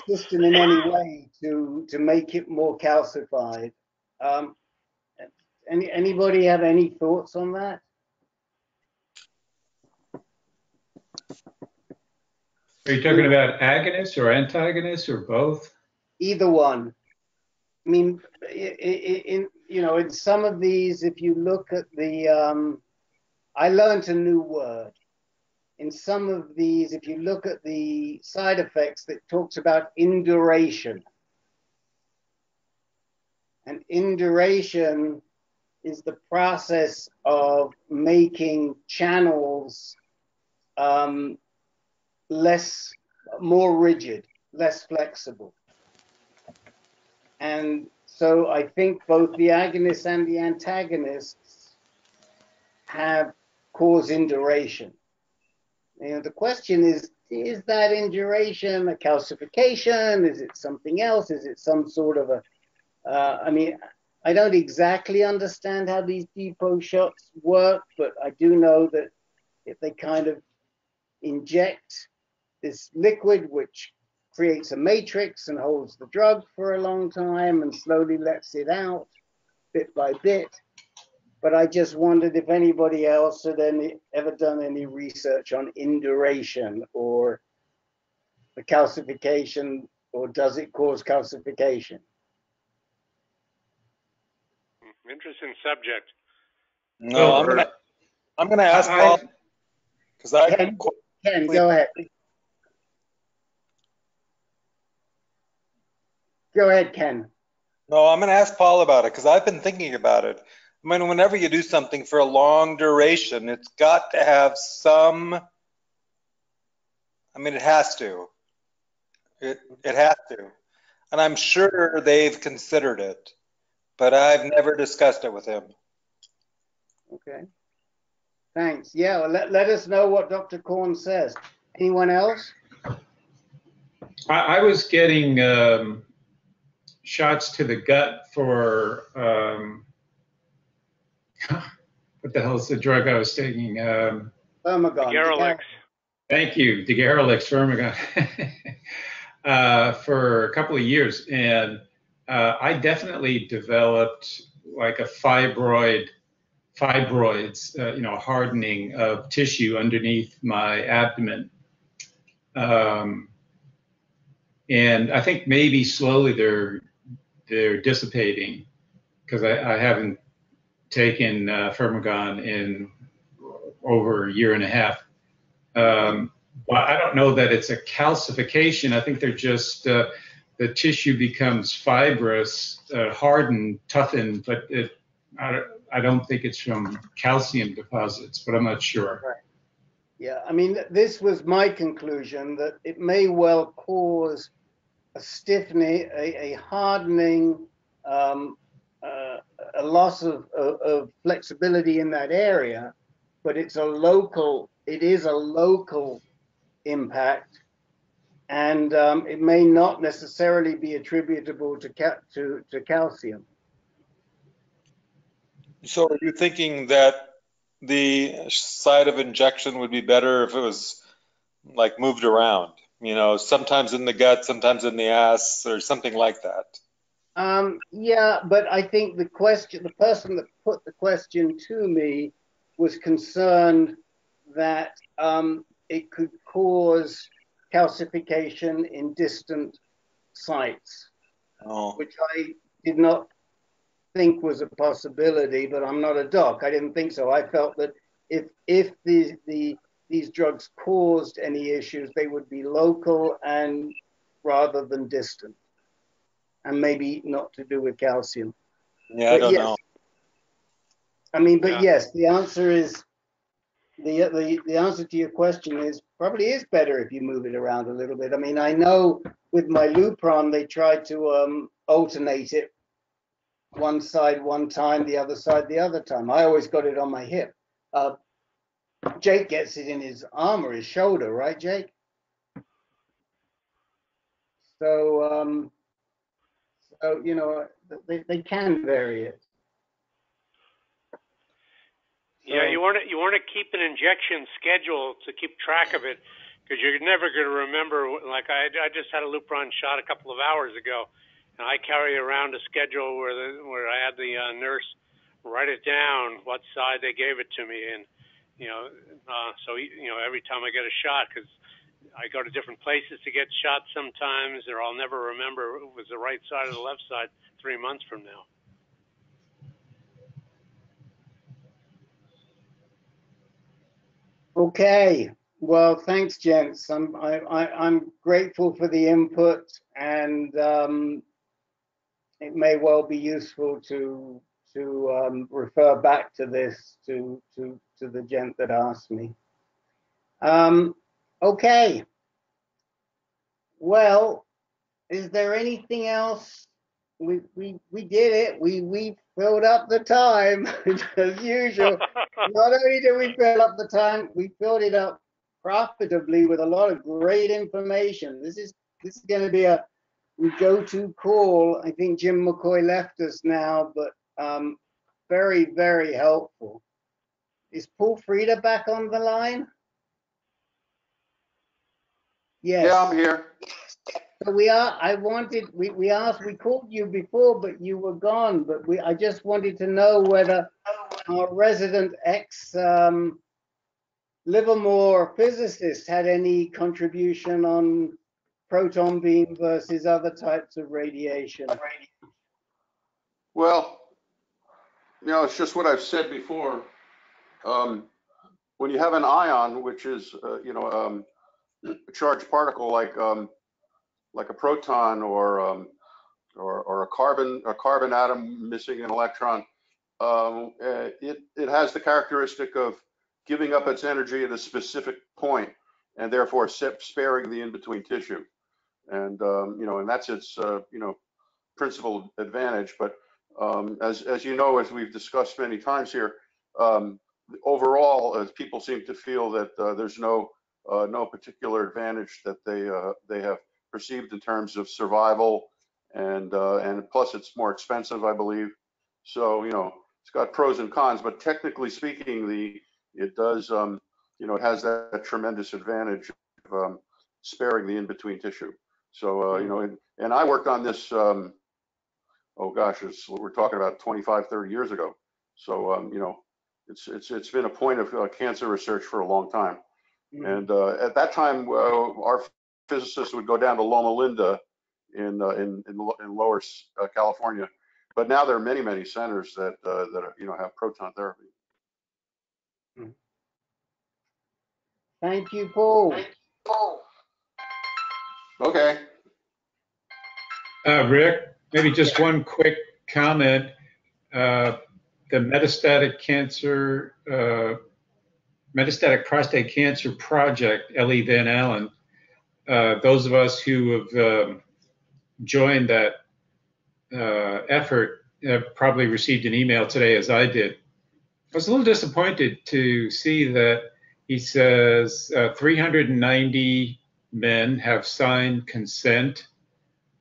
system in any way to make it more calcified? Anybody have any thoughts on that? Are you talking about agonists or antagonists or both? Either one. I mean, in some of these, if you look at the, I learned a new word. In some of these, if you look at the side effects, that talks about induration. And induration is the process of making channels more rigid, less flexible. And so I think both the agonists and the antagonists have cause induration. You know, the question is that induration a calcification? Is it something else? Is it some sort of a, I mean, I don't exactly understand how these depot shots work, but I do know that if they kind of inject this liquid, which creates a matrix and holds the drug for a long time and slowly lets it out bit by bit. But I just wondered if anybody else had ever done any research on induration or the calcification, or does it cause calcification? Interesting subject. No, I'm gonna ask Paul, because Ken, go ahead. Go ahead, Ken. No, I'm gonna ask Paul about it because I've been thinking about it. I mean, whenever you do something for a long duration, it's got to have some. I mean, it has to. It has to, and I'm sure they've considered it, but I've never discussed it with him. Okay. Thanks. Yeah, well, let us know what Dr. Korn says. Anyone else? I was getting shots to the gut for what the hell is the drug I was taking? Gerlix. Thank you, Gerlix, Firmagon, for a couple of years, and I definitely developed like a fibroids, hardening of tissue underneath my abdomen. And I think maybe slowly they're dissipating because I haven't taken Firmagon in over a year and a half. Well, I don't know that it's a calcification. I think they're just the tissue becomes fibrous, hardened, toughened, but I don't think it's from calcium deposits, but I'm not sure. Right. Yeah, I mean, this was my conclusion, that it may well cause a stiffening, a hardening, a a loss of flexibility in that area, but it is a local impact, and it may not necessarily be attributable to calcium. So are you thinking that the site of injection would be better if it was like moved around, you know, sometimes in the gut, sometimes in the ass, or something like that? Yeah, but I think the person that put the question to me was concerned that it could cause calcification in distant sites, which I did not think was a possibility, but I'm not a doc. I didn't think so. I felt that if these drugs caused any issues, they would be local and rather than distant, and maybe not to do with calcium. Yeah, I don't know. I mean, but yes, the answer is the answer to your question is probably is better if you move it around a little bit. I mean, I know with my Lupron they tried to alternate it, one side one time, the other side the other time. I always got it on my hip. Jake gets it in his arm or his shoulder, right, Jake? So, so you know, they can vary it. Yeah, you want to keep an injection schedule to keep track of it, because you're never going to remember. Like I just had a Lupron shot a couple of hours ago, and I carry around a schedule where I had the nurse write it down what side they gave it to me, and so every time I get a shot, because I go to different places to get shots sometimes, or I'll never remember if it was the right side or the left side 3 months from now. Okay. Well, thanks, gents. I'm grateful for the input, and it may well be useful to refer back to this to the gent that asked me. Okay. Well, is there anything else? We did it. We filled up the time as usual. Not only did we fill up the time, we filled it up profitably with a lot of great information. This is going to be a go-to call. I think Jim McCoy left us now, but very, very helpful. Is Paul Frieda back on the line? Yes. Yeah, I'm here. So we called you before, but you were gone. But I just wanted to know whether our resident Livermore physicist had any contribution on proton beam versus other types of radiation. Well, it's just what I've said before. When you have an ion, which is a charged particle like a proton or a carbon atom missing an electron, it has the characteristic of giving up its energy at a specific point, and therefore sparing the in-between tissue. And and that's its principal advantage. But as you know, as we've discussed many times here, overall, as people seem to feel that there's no particular advantage that they have perceived in terms of survival, and plus it's more expensive, I believe. So it's got pros and cons, but technically speaking, it does it has that tremendous advantage of sparing the in-between tissue. So and I worked on this. Oh gosh, we're talking about 25, 30 years ago. So it's been a point of cancer research for a long time. And at that time, our physicists would go down to Loma Linda in lower California, but now there are many centers that have proton therapy. Thank you, Paul. Okay. Rick, maybe just one quick comment. The metastatic prostate cancer project, Ellie Van Allen, those of us who have joined that effort probably received an email today, as I did. I was a little disappointed to see that he says 390 men have signed consent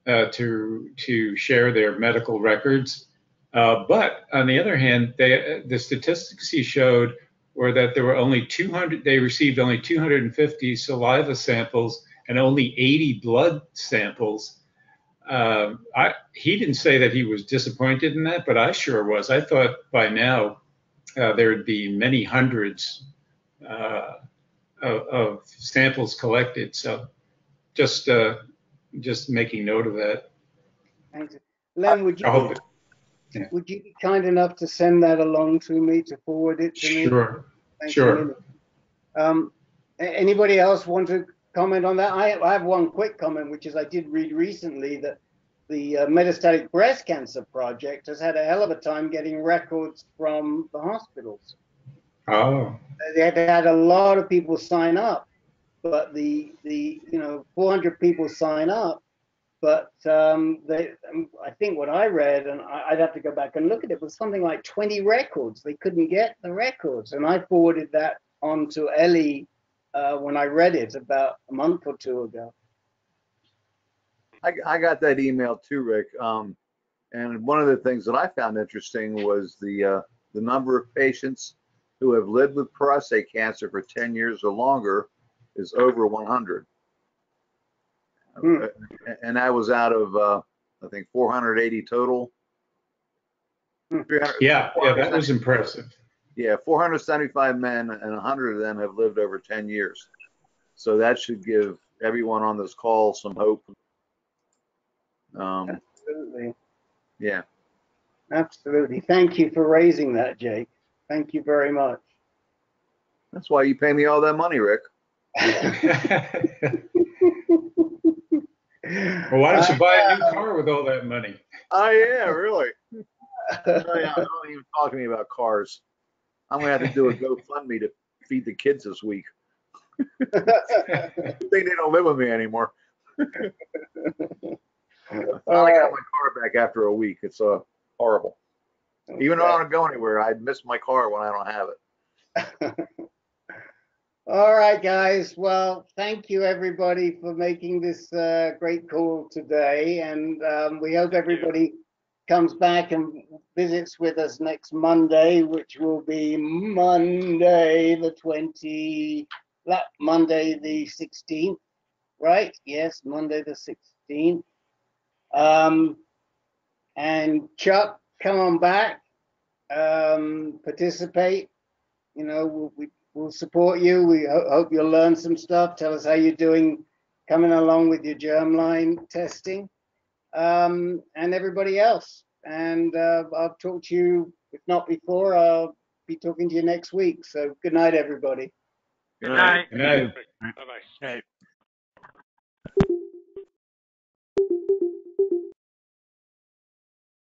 to share their medical records. But on the other hand, the statistics he showed were that there were only 200, they received only 250 saliva samples and only 80 blood samples. He didn't say that he was disappointed in that, but I sure was. I thought by now there would be many hundreds of samples collected. So just making note of that. Thanks. Len, would you be kind enough to send that along to me, to forward it to me? Sure. Thanks Sure. Anybody else want to comment on that? I have one quick comment, which is I did read recently that the Metastatic Breast Cancer Project has had a hell of a time getting records from the hospitals. Oh. They had a lot of people sign up, but the 400 people sign up, but I think what I read, and I'd have to go back and look at it, was something like 20 records. They couldn't get the records, and I forwarded that on to Ellie when I read it about a month or two ago. I got that email too, Rick. And one of the things that I found interesting was the number of patients who have lived with prostate cancer for 10 years or longer is over 100. And that was out of, I think, 480 total. Yeah, that was impressive. Yeah, 475 men and 100 of them have lived over 10 years. So that should give everyone on this call some hope. Absolutely. Yeah. Absolutely. Thank you for raising that, Jake. Thank you very much. That's why you pay me all that money, Rick. Well, why don't you buy a new car with all that money? Oh, yeah, really? Don't even talk to me about cars. I'm going to have to do a GoFundMe to feed the kids this week. Good thing they don't live with me anymore. I finally got my car back after a week. It's horrible. Okay. Even though I don't go anywhere, I miss my car when I don't have it. All right, guys. Well, thank you, everybody, for making this great call today. And we hope everybody comes back and visits with us next Monday, which will be Monday the 16th, right? Yes, Monday the 16th. And Chuck, come on back, participate. You know, we'll support you. We hope you'll learn some stuff. Tell us how you're doing coming along with your germline testing, and everybody else. And I'll talk to you, if not before, I'll be talking to you next week. So good night, everybody. Good night. Good night. Bye-bye.